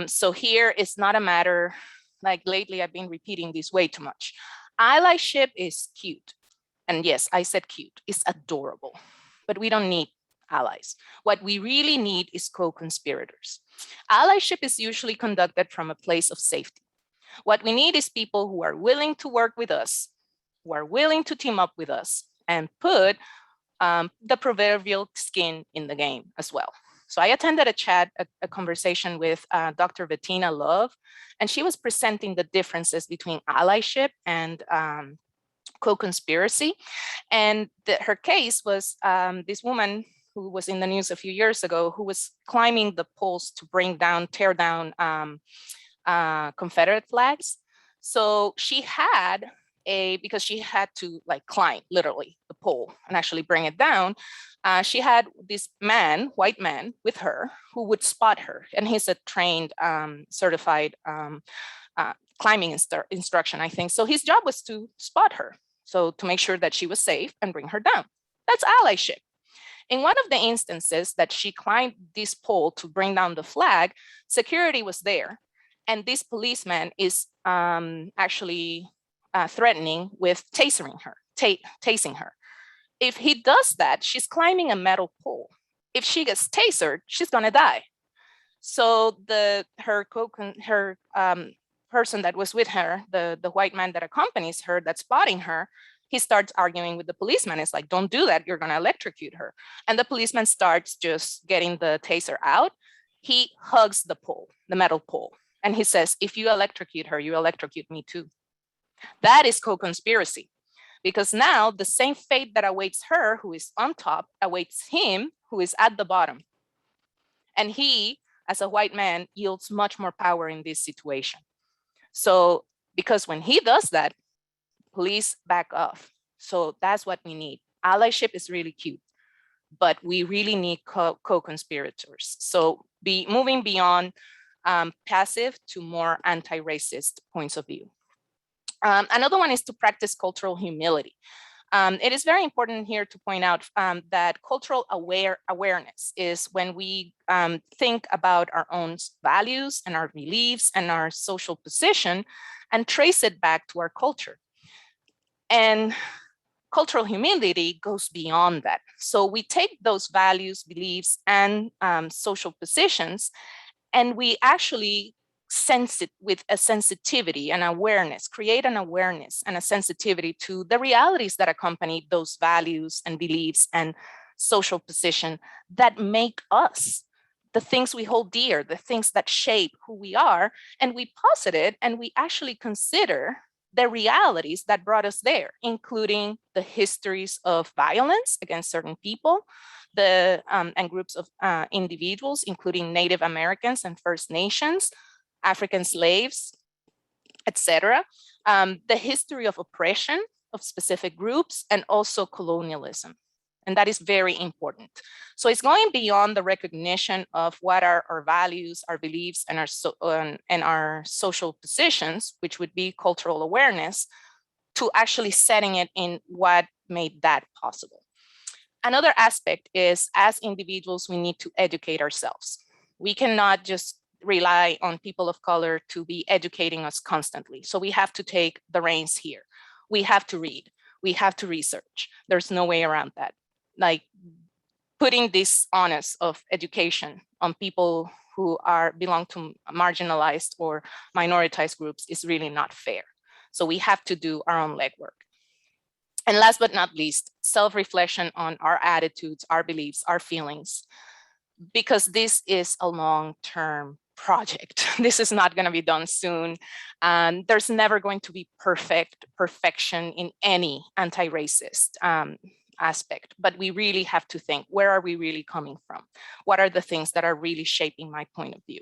So here it's not a matter, like lately I've been repeating this way too much. Allyship is cute. And yes, I said cute, it's adorable, but we don't need allies. What we really need is co-conspirators. Allyship is usually conducted from a place of safety. What we need is people who are willing to work with us, who are willing to team up with us and put the proverbial skin in the game as well. So I attended a conversation with Dr. Bettina Love, and she was presenting the differences between allyship and co-conspiracy. And her case was this woman who was in the news a few years ago, who was climbing the poles to tear down Confederate flags. So she had because she had to like climb literally the pole and actually bring it down. She had this white man with her who would spot her. And he's a trained, certified climbing instruction, I think. So his job was to spot her. So to make sure that she was safe and bring her down. That's allyship. In one of the instances that she climbed this pole to bring down the flag, security was there. And this policeman is actually threatening with tasing her. If he does that, she's climbing a metal pole. If she gets tasered, she's gonna die. So her person that was with her, the white man that accompanies her, that's spotting her, he starts arguing with the policeman. It's like, don't do that, you're gonna electrocute her. And the policeman starts just getting the taser out. He hugs the pole, the metal pole, and he says, if you electrocute her, you electrocute me too. That is co-conspiracy, because now the same fate that awaits her, who is on top, awaits him, who is at the bottom. And he, as a white man, yields much more power in this situation. So, because when he does that, police back off. So that's what we need. Allyship is really cute, but we really need co-conspirators. So moving beyond passive to more anti-racist points of view. Another one is to practice cultural humility. It is very important here to point out that cultural awareness is when we think about our own values and our beliefs and our social position and trace it back to our culture. And cultural humility goes beyond that. So we take those values, beliefs, and social positions, and we actually sense it with a sensitivity and awareness, create an awareness and a sensitivity to the realities that accompany those values and beliefs and social position that make us, the things we hold dear, the things that shape who we are, and we posit it and we actually consider the realities that brought us there, including the histories of violence against certain people, and groups of individuals, including Native Americans and First Nations, African slaves, etc. The history of oppression of specific groups, and also colonialism. And that is very important. So it's going beyond the recognition of what are our values, our beliefs, and our social positions, which would be cultural awareness, to actually setting it in what made that possible. Another aspect is, as individuals, we need to educate ourselves. We cannot just rely on people of color to be educating us constantly. So we have to take the reins here. We have to read, we have to research. There's no way around that. Like, putting this onus of education on people who belong to marginalized or minoritized groups is really not fair. So we have to do our own legwork. And last but not least, self-reflection on our attitudes, our beliefs, our feelings, because this is a long-term project. This is not going to be done soon. There's never going to be perfection in any anti-racist aspect, but we really have to think, where are we really coming from? What are the things that are really shaping my point of view?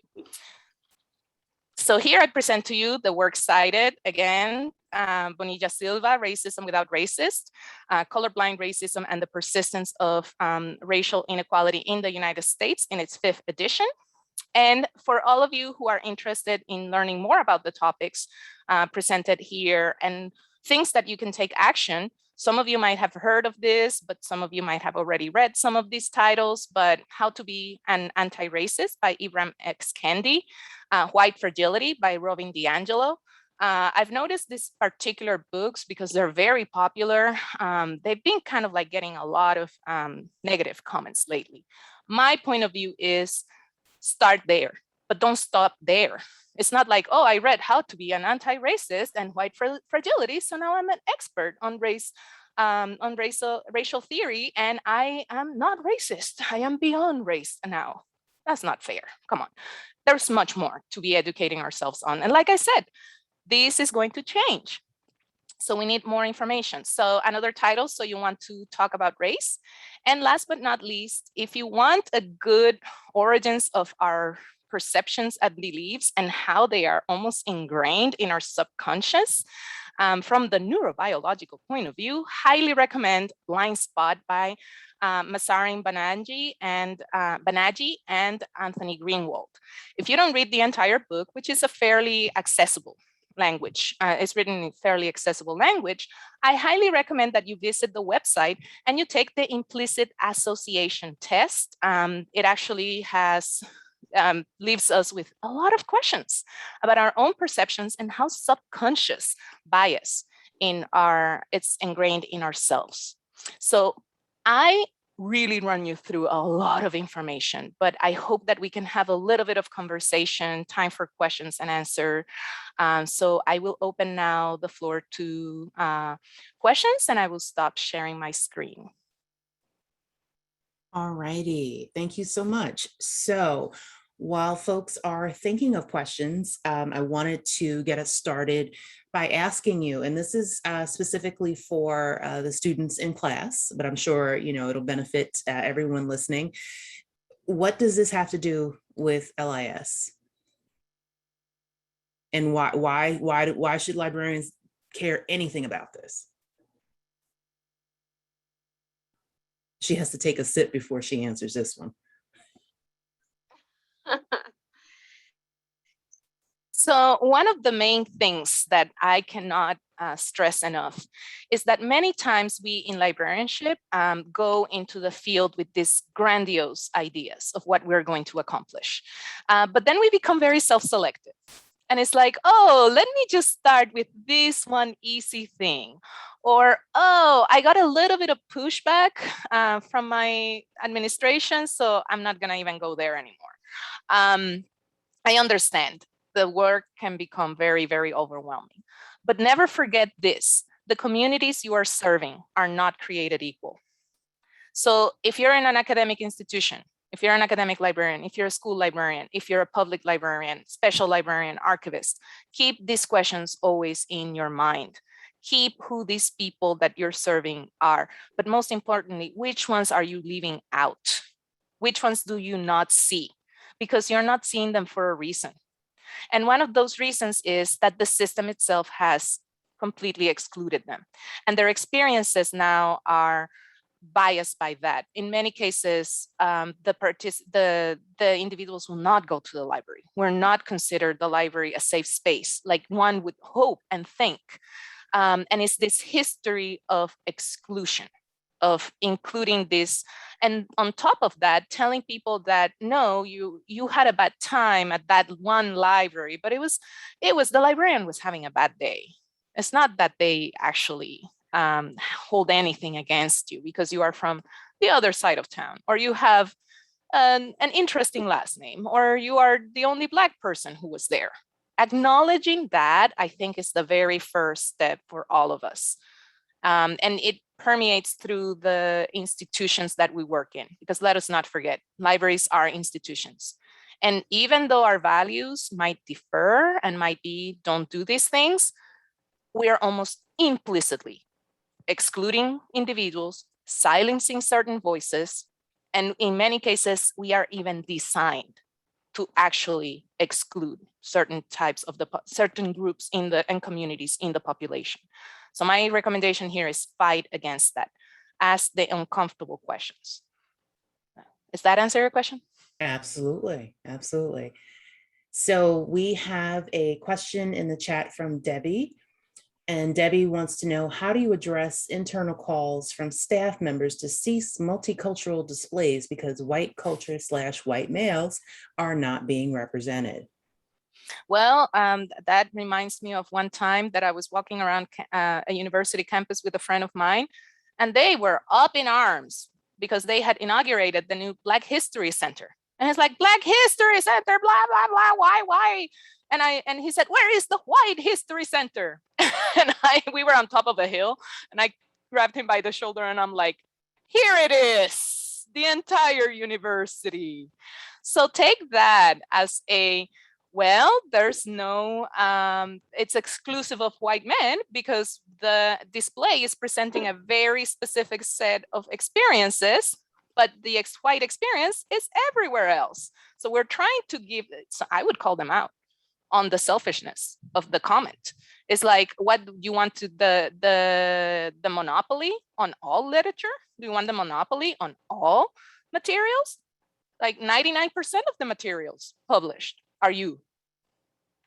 So here I present to you the work cited again, Bonilla Silva, Racism Without Racist, Colorblind Racism and the Persistence of Racial Inequality in the United States, in its 5th edition. And for all of you who are interested in learning more about the topics presented here and things that you can take action, some of you might have heard of this, but some of you might have already read some of these titles, but How to Be an Anti-Racist by Ibram X. Kendi, White Fragility by Robin DiAngelo. I've noticed these particular books because they're very popular. They've been kind of like getting a lot of negative comments lately. My point of view is, start there, but don't stop there. It's not like, oh, I read How to Be an Anti-Racist and White Fragility, so now I'm an expert on racial theory, and I am not racist. I am beyond race now. That's not fair. Come on. There's much more to be educating ourselves on. And like I said, this is going to change. So we need more information. So another title, so you want to talk about race. And last but not least, if you want a good origins of our perceptions and beliefs and how they are almost ingrained in our subconscious, from the neurobiological point of view, highly recommend Blind Spot by Masarin Banaji and Anthony Greenwald. If you don't read the entire book, which is a fairly accessible language, it's written in fairly accessible language, I highly recommend that you visit the website and you take the implicit association test. It actually has leaves us with a lot of questions about our own perceptions and how subconscious bias it's ingrained in ourselves. So I really run you through a lot of information, but I hope that we can have a little bit of conversation, time for questions and answer. So I will open now the floor to questions, and I will stop sharing my screen. All righty, thank you so much. So while folks are thinking of questions, I wanted to get us started by asking you, and this is specifically for the students in class, but I'm sure it'll benefit everyone listening. What does this have to do with LIS? And why should librarians care anything about this? She has to take a sip before she answers this one. So one of the main things that I cannot stress enough is that many times we in librarianship go into the field with these grandiose ideas of what we're going to accomplish. But then we become very self-selective. And it's like, oh, let me just start with this one easy thing. Or, oh, I got a little bit of pushback from my administration, so I'm not gonna even go there anymore. I understand the work can become very, very overwhelming, but never forget this: the communities you are serving are not created equal. So if you're in an academic institution, if you're an academic librarian, if you're a school librarian, if you're a public librarian, special librarian, archivist, keep these questions always in your mind. Keep who these people that you're serving are, but most importantly, which ones are you leaving out? Which ones do you not see? Because you're not seeing them for a reason. And one of those reasons is that the system itself has completely excluded them. And their experiences now are biased by that. In many cases, the individuals will not go to the library. We're not considered the library a safe space, like one would hope and think. And it's this history of exclusion, of including this, and on top of that, telling people that no, you had a bad time at that one library, but it was the librarian was having a bad day. It's not that they actually hold anything against you because you are from the other side of town, or you have an interesting last name, or you are the only Black person who was there. Acknowledging that, I think, is the very first step for all of us. And it permeates through the institutions that we work in, because let us not forget, libraries are institutions. And even though our values might differ and might be don't do these things, we are almost implicitly excluding individuals, silencing certain voices, and in many cases, we are even designed to actually exclude certain types of certain groups and communities in the population. So my recommendation here is fight against that. Ask the uncomfortable questions. Does that answer your question? Absolutely, absolutely. So we have a question in the chat from Debbie. And Debbie wants to know, how do you address internal calls from staff members to cease multicultural displays because white culture / white males are not being represented? Well, that reminds me of one time that I was walking around a university campus with a friend of mine, and they were up in arms because they had inaugurated the new Black History Center. And it's like, Black History Center, blah, blah, blah, why? And he said, where is the White History Center? And we were on top of a hill, and I grabbed him by the shoulder and I'm like, here it is, the entire university. So take that as a, well, there's no, it's exclusive of white men because the display is presenting a very specific set of experiences, but the white experience is everywhere else. So we're trying to give, so I would call them out on the selfishness of the comment. It's like, what do you want to, the monopoly on all literature? Do you want the monopoly on all materials? Like 99% of the materials published are you.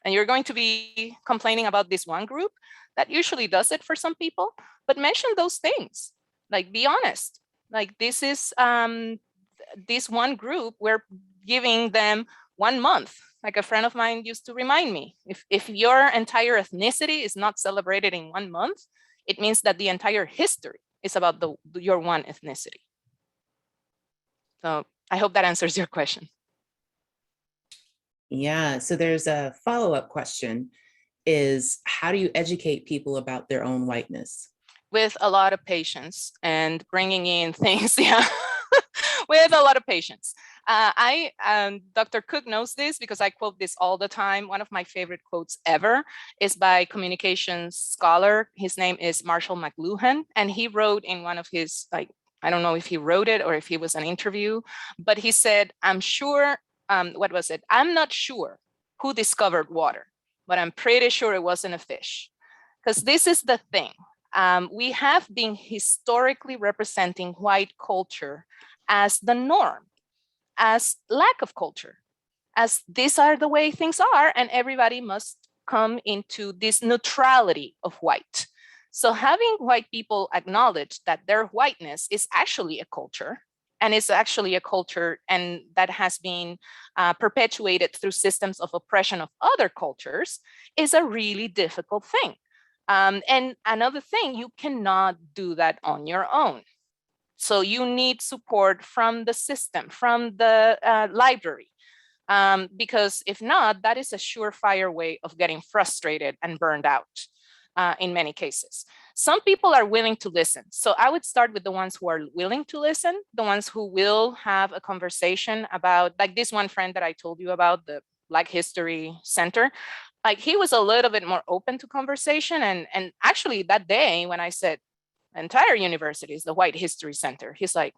And you're going to be complaining about this one group that usually does it for some people, but mention those things. Like, be honest. Like, this is this one group, we're giving them 1 month. Like a friend of mine used to remind me, if your entire ethnicity is not celebrated in 1 month, it means that the entire history is about your one ethnicity. So I hope that answers your question. Yeah, so there's a follow-up question is, how do you educate people about their own whiteness? With a lot of patience and bringing in things, yeah, with a lot of patience. Dr. Cook knows this because I quote this all the time. One of my favorite quotes ever is by communications scholar. His name is Marshall McLuhan, and he wrote in one of his, like, I don't know if he wrote it or if he was an interview, but he said, I'm sure, what was it? I'm not sure who discovered water, but I'm pretty sure it wasn't a fish. Because this is the thing. We have been historically representing white culture as the norm, as lack of culture, as these are the way things are, and everybody must come into this neutrality of white. So having white people acknowledge that their whiteness is actually a culture, and it's actually a culture and that has been perpetuated through systems of oppression of other cultures, is a really difficult thing. And another thing, you cannot do that on your own. So you need support from the system, from the library, because if not, that is a surefire way of getting frustrated and burned out in many cases. Some people are willing to listen. So I would start with the ones who are willing to listen, the ones who will have a conversation about, like this one friend that I told you about, the Black History Center. Like he was a little bit more open to conversation. And actually that day when I said, entire university is the White History Center, he's like,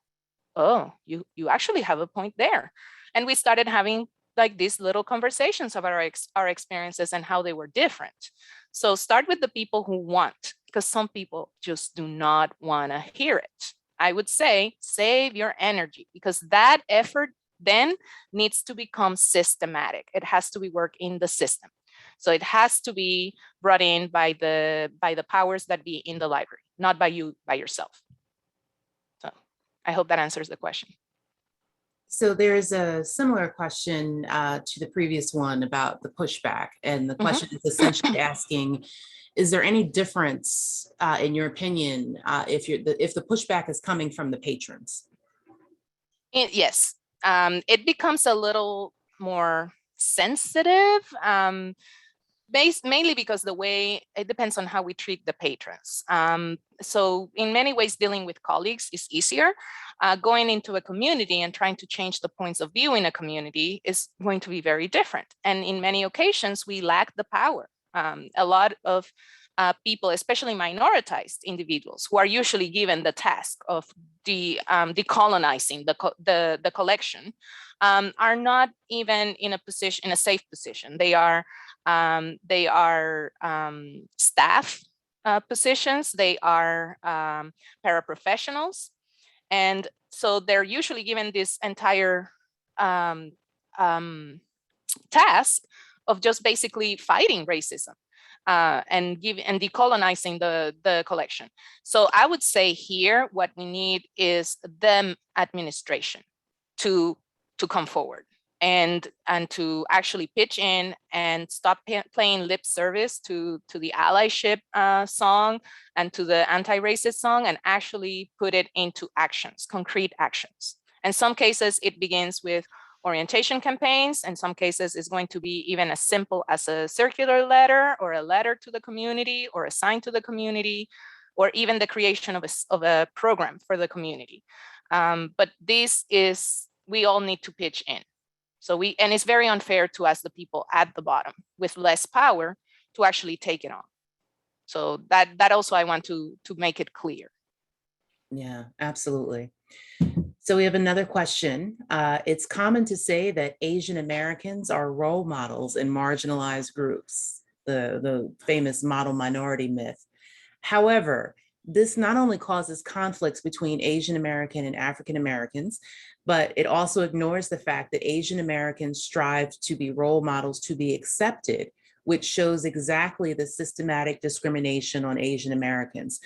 oh, you actually have a point there. And we started having like these little conversations about our experiences and how they were different. So start with the people who want, because some people just do not want to hear it. I would say save your energy, because that effort then needs to become systematic. It has to be work in the system. So it has to be brought in by the powers that be in the library, not by you, by yourself. So I hope that answers the question. So there's a similar question to the previous one about the pushback. And the question is essentially asking, is there any difference in your opinion if the pushback is coming from the patrons? Yes, it becomes a little more sensitive, mainly because the way it depends on how we treat the patrons. So in many ways, dealing with colleagues is easier. Going into a community and trying to change the points of view in a community is going to be very different. And in many occasions, we lack the power. A lot of people, especially minoritized individuals, who are usually given the task of decolonizing the collection, are not even in a safe position. They are staff positions. They are paraprofessionals, and so they're usually given this entire task of just basically fighting racism. And decolonizing the collection. So I would say here, what we need is the administration to come forward and to actually pitch in and stop playing lip service to the allyship song and to the anti-racist song, and actually put it into actions, concrete actions. In some cases, it begins with orientation campaigns. In some cases, it's going to be even as simple as a circular letter or a letter to the community or a sign to the community, or even the creation of a program for the community. But this is, we all need to pitch in. So and it's very unfair to ask the people at the bottom with less power to actually take it on. So that also I want to make it clear. Yeah, absolutely. So we have another question. It's common to say that Asian Americans are role models in marginalized groups, the famous model minority myth. However, this not only causes conflicts between Asian American and African Americans, but it also ignores the fact that Asian Americans strive to be role models to be accepted, which shows exactly the systematic discrimination on Asian Americans.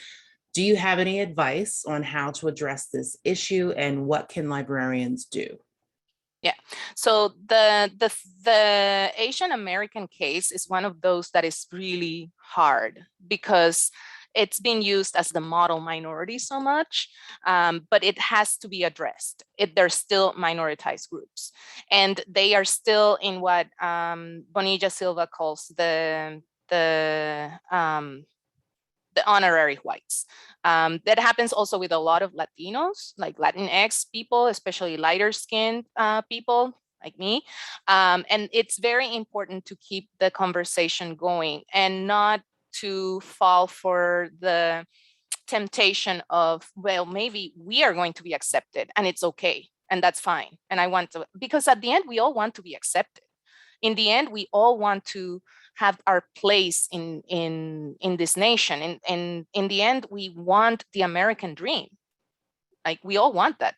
Do you have any advice on how to address this issue, and what can librarians do? Yeah. So the Asian American case is one of those that is really hard because it's been used as the model minority so much, but it has to be addressed. They're still minoritized groups, and they are still in what Bonilla Silva calls the honorary whites. That happens also with a lot of Latinos, like Latinx people, especially lighter skinned people like me. And it's very important to keep the conversation going and not to fall for the temptation of, well, maybe we are going to be accepted and it's okay. And that's fine. And I want to, because at the end, we all want to be accepted. In the end, we all want to have our place in this nation. And in the end, we want the American dream. Like, we all want that.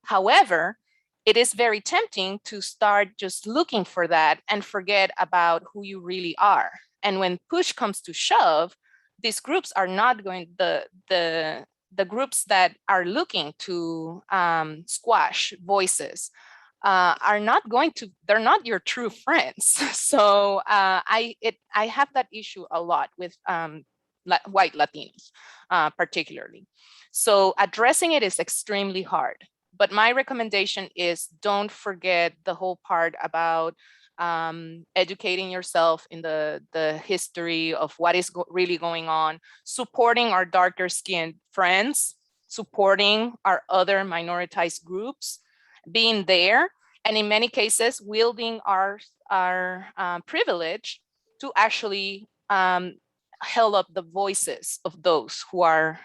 However, it is very tempting to start just looking for that and forget about who you really are. And when push comes to shove, these groups are not going, the groups that are looking to squash voices are not going to, they're not your true friends. So I have that issue a lot with white Latinos, particularly. So addressing it is extremely hard. But my recommendation is don't forget the whole part about educating yourself in the history of what is really going on, supporting our darker skinned friends, supporting our other minoritized groups, being there, and in many cases, wielding our privilege to actually held up the voices of those who are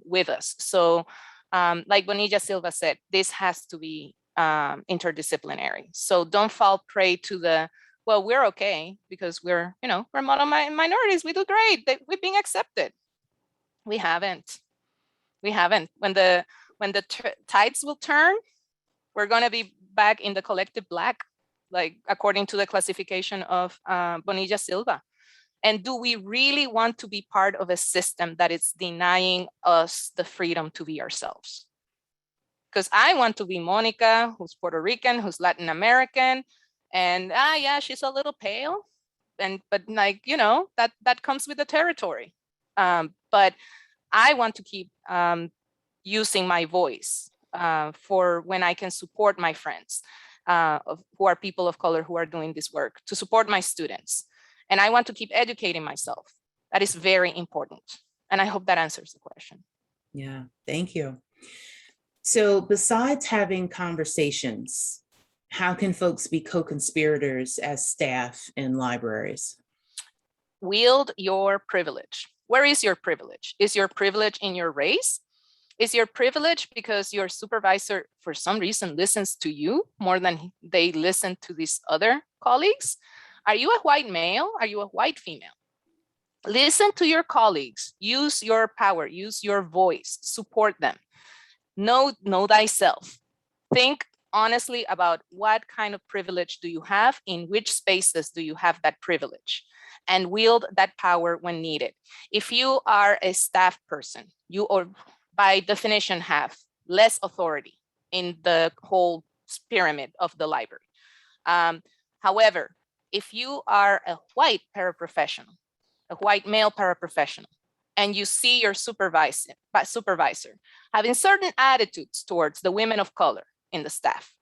with us. So like Bonilla Silva said, this has to be interdisciplinary. So don't fall prey to the, well, we're okay because we're, we're model minorities, we do great, we're being accepted. We haven't. When the tides will turn, we're going to be back in the collective Black, like according to the classification of Bonilla Silva. And do we really want to be part of a system that is denying us the freedom to be ourselves? Because I want to be Mónica, who's Puerto Rican, who's Latin American, and yeah, she's a little pale, but like, that comes with the territory. But I want to keep using my voice for when I can support my friends who are people of color who are doing this work, to support my students. And I want to keep educating myself. That is very important. And I hope that answers the question. Yeah, thank you. So besides having conversations, how can folks be co-conspirators as staff in libraries? Wield your privilege. Where is your privilege? Is your privilege in your race? Is your privilege because your supervisor, for some reason, listens to you more than they listen to these other colleagues? Are you a white male? Are you a white female? Listen to your colleagues. Use your power. Use your voice. Support them. Know thyself. Think honestly about what kind of privilege do you have, in which spaces do you have that privilege, and wield that power when needed. If you are a staff person, you or by definition have less authority in the whole pyramid of the library. However, if you are a white paraprofessional, a white male paraprofessional, and you see your supervisor having certain attitudes towards the women of color in the staff,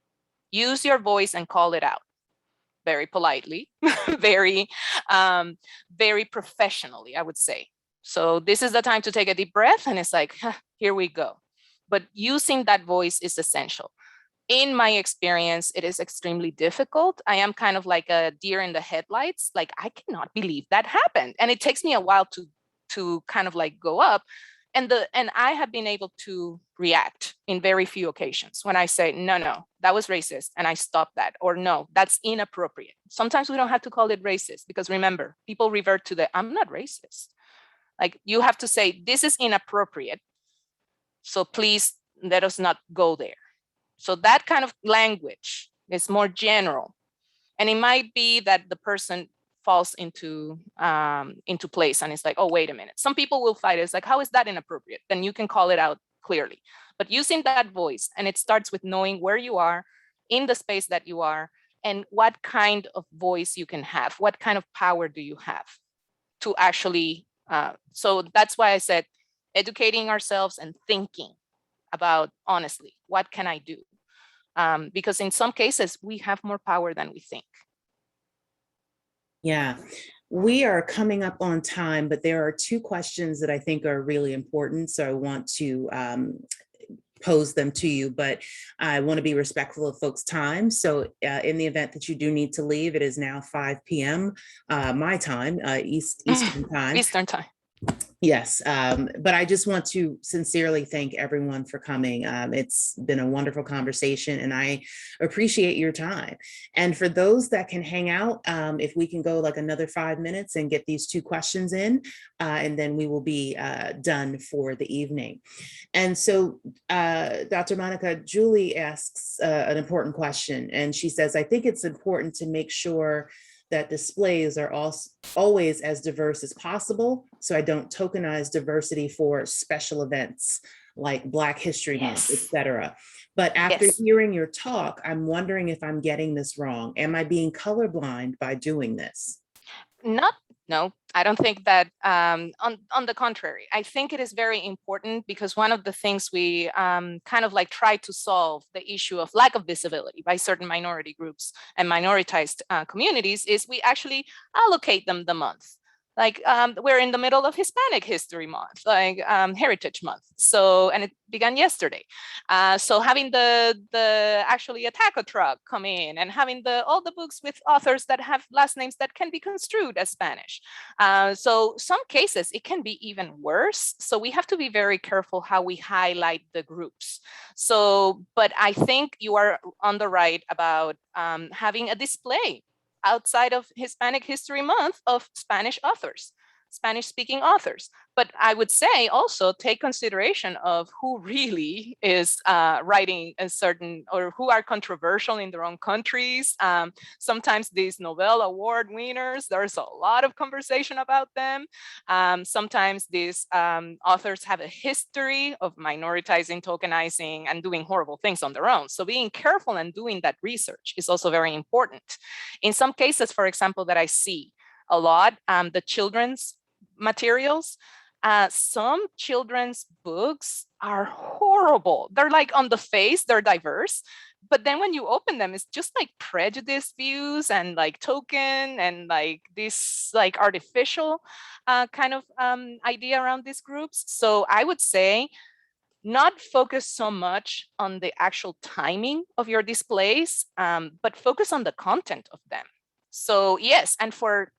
use your voice and call it out very politely, very, very professionally, I would say. So this is the time to take a deep breath, and it's like, here we go. But using that voice is essential. In my experience, it is extremely difficult. I am kind of like a deer in the headlights. Like, I cannot believe that happened. And it takes me a while to kind of like go up. And I have been able to react in very few occasions when I say, no, that was racist, and I stop that, or no, that's inappropriate. Sometimes we don't have to call it racist, because remember, people revert to the, I'm not racist. Like, you have to say, this is inappropriate, so please let us not go there. So that kind of language is more general. And it might be that the person falls into place, and it's like, oh, wait a minute. Some people will fight it. It's like, how is that inappropriate? Then you can call it out clearly. But using that voice, and it starts with knowing where you are in the space that you are, and what kind of voice you can have, what kind of power do you have to actually, so that's why I said educating ourselves and thinking about, honestly, what can I do? Because in some cases, we have more power than we think. Yeah, we are coming up on time, but there are two questions that I think are really important. So I want to pose them to you, but I want to be respectful of folks' time. So in the event that you do need to leave, it is now 5 p.m. My time, Eastern time. Eastern time. Yes, but I just want to sincerely thank everyone for coming. It's been a wonderful conversation and I appreciate your time. And for those that can hang out, if we can go like another 5 minutes and get these two questions in, and then we will be done for the evening. And so Dr. Monica, Julie asks an important question, and she says, I think it's important to make sure that displays are always as diverse as possible, so I don't tokenize diversity for special events like Black History Month, etc. But after hearing your talk, I'm wondering if I'm getting this wrong. Am I being colorblind by doing this? No, I don't think that. On the contrary, I think it is very important, because one of the things we kind of like try to solve the issue of lack of visibility by certain minority groups and minoritized communities is we actually allocate them the month. Like we're in the middle of Hispanic History Month, like Heritage Month. So, and it began yesterday. So having the actually Attack truck come in and having all the books with authors that have last names that can be construed as Spanish. So some cases it can be even worse. So we have to be very careful how we highlight the groups. So, but I think you are on the right about having a display outside of Hispanic History Month of Spanish authors, Spanish-speaking authors. But I would say also take consideration of who really is writing a certain, or who are controversial in their own countries. Sometimes these Nobel Award winners, there's a lot of conversation about them. Sometimes these authors have a history of minoritizing, tokenizing, and doing horrible things on their own. So being careful and doing that research is also very important. In some cases, for example, that I see a lot, the children's materials, some children's books are horrible. They're like on the face, they're diverse, but then when you open them, it's just like prejudice views and like token and like this like artificial kind of idea around these groups. So I would say not focus so much on the actual timing of your displays, but focus on the content of them. So yes, and for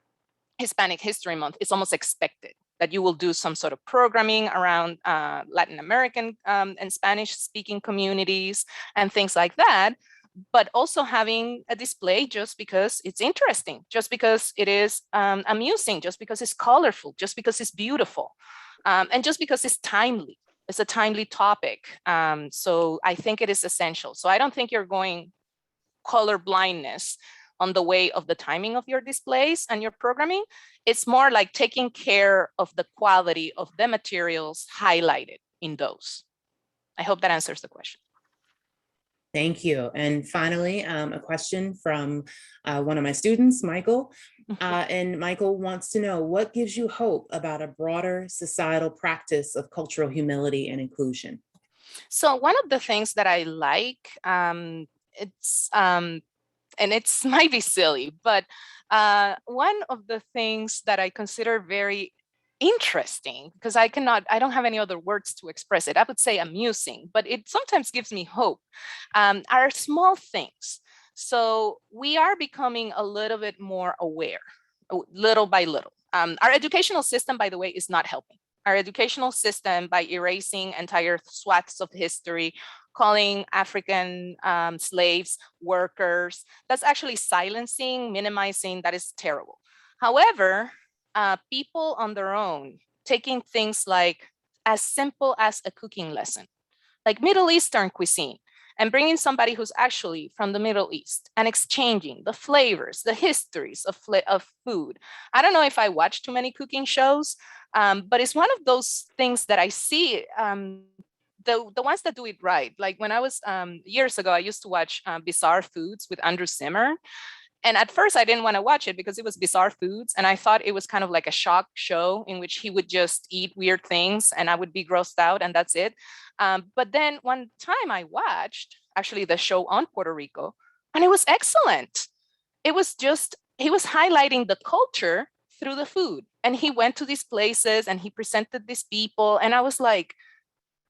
Hispanic History Month, it's almost expected that you will do some sort of programming around Latin American and Spanish-speaking communities and things like that, but also having a display just because it's interesting, just because it is amusing, just because it's colorful, just because it's beautiful, and just because it's timely. It's a timely topic. So I think it is essential. So I don't think you're going color blindness on the way of the timing of your displays and your programming. It's more like taking care of the quality of the materials highlighted in those. I hope that answers the question. Thank you. And finally, a question from one of my students, Michael. And Michael wants to know, what gives you hope about a broader societal practice of cultural humility and inclusion? So one of the things that I like, and it's might be silly, but one of the things that I consider very interesting, because I don't have any other words to express it, I would say amusing, but it sometimes gives me hope, are small things. So we are becoming a little bit more aware, little by little. Our educational system, by the way, is not helping. Our educational system, by erasing entire swaths of history, calling African slaves workers, that's actually silencing, minimizing, that is terrible. However, people on their own, taking things like as simple as a cooking lesson, like Middle Eastern cuisine, and bringing somebody who's actually from the Middle East and exchanging the flavors, the histories of food. I don't know if I watch too many cooking shows, but it's one of those things that I see the ones that do it right. Like when I was years ago, I used to watch Bizarre Foods with Andrew Zimmern. And at first I didn't want to watch it because it was bizarre foods. And I thought it was kind of like a shock show in which he would just eat weird things and I would be grossed out and that's it. But then one time I watched actually the show on Puerto Rico and it was excellent. It was just, he was highlighting the culture through the food. And he went to these places and he presented these people. And I was like,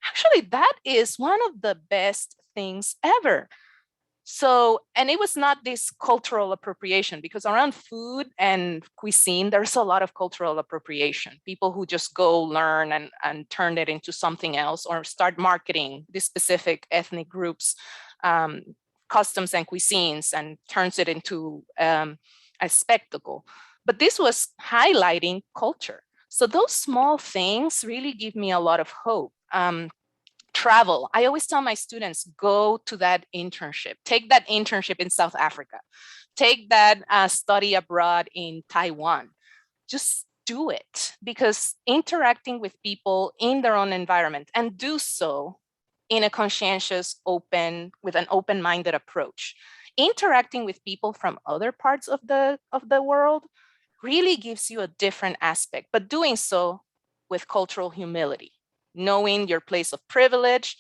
actually, that is one of the best things ever. So, and it was not this cultural appropriation because around food and cuisine, there's a lot of cultural appropriation. People who just go learn and turn it into something else or start marketing these specific ethnic groups, customs and cuisines and turns it into a spectacle. But this was highlighting culture. So those small things really give me a lot of hope. Travel. I always tell my students, go to that internship. Take that internship in South Africa. Take that study abroad in Taiwan. Just do it because interacting with people in their own environment and do so in a conscientious, with an open-minded approach. Interacting with people from other parts of the world really gives you a different aspect, but doing so with cultural humility. Knowing your place of privilege,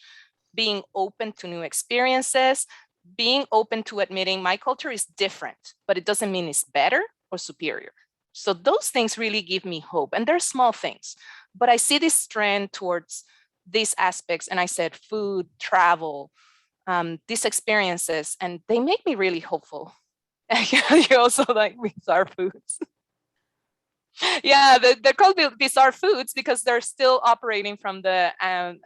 being open to new experiences, being open to admitting my culture is different, but it doesn't mean it's better or superior. So those things really give me hope. And they're small things, but I see this trend towards these aspects. And I said food, travel, these experiences, and they make me really hopeful. You also like bizarre foods. Yeah, they're called bizarre foods because they're still operating from the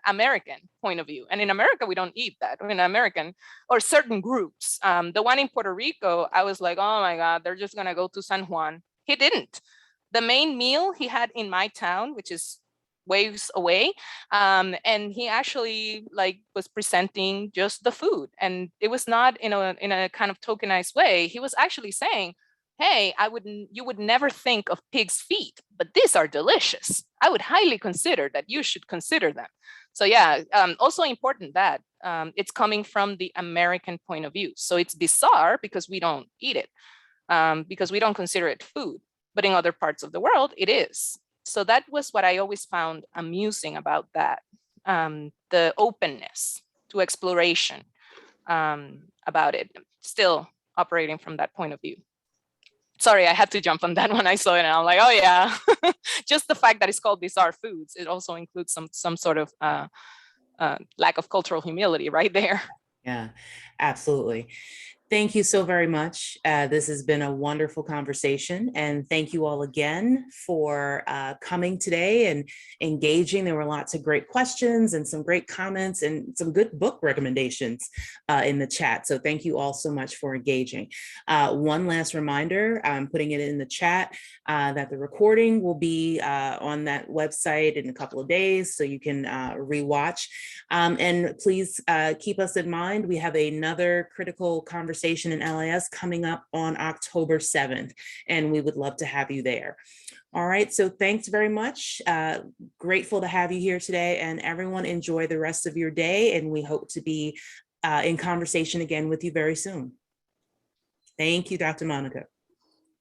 American point of view. And in America, we don't eat that. In American or certain groups. The one in Puerto Rico, I was like, oh my God, they're just gonna go to San Juan. He didn't. The main meal he had in my town, which is ways away, and he actually like was presenting just the food, and it was not in a kind of tokenized way. He was actually saying, hey, you would never think of pig's feet, but these are delicious. I would highly consider that you should consider them. So yeah, also important that it's coming from the American point of view. So it's bizarre because we don't eat it, because we don't consider it food, but in other parts of the world, it is. So that was what I always found amusing about that, the openness to exploration about it, still operating from that point of view. Sorry, I had to jump on that when I saw it, and I'm like, oh yeah. Just the fact that it's called bizarre foods, it also includes some sort of lack of cultural humility right there. Yeah, absolutely. Thank you so very much. This has been a wonderful conversation, and thank you all again for coming today and engaging. There were lots of great questions and some great comments and some good book recommendations in the chat. So thank you all so much for engaging. One last reminder, I'm putting it in the chat that the recording will be on that website in a couple of days, so you can rewatch. And please keep us in mind. We have another critical conversation in LIS coming up on October 7th, and we would love to have you there. All right, so thanks very much. Grateful to have you here today, and everyone enjoy the rest of your day, and we hope to be in conversation again with you very soon. Thank you, Dr. Monica.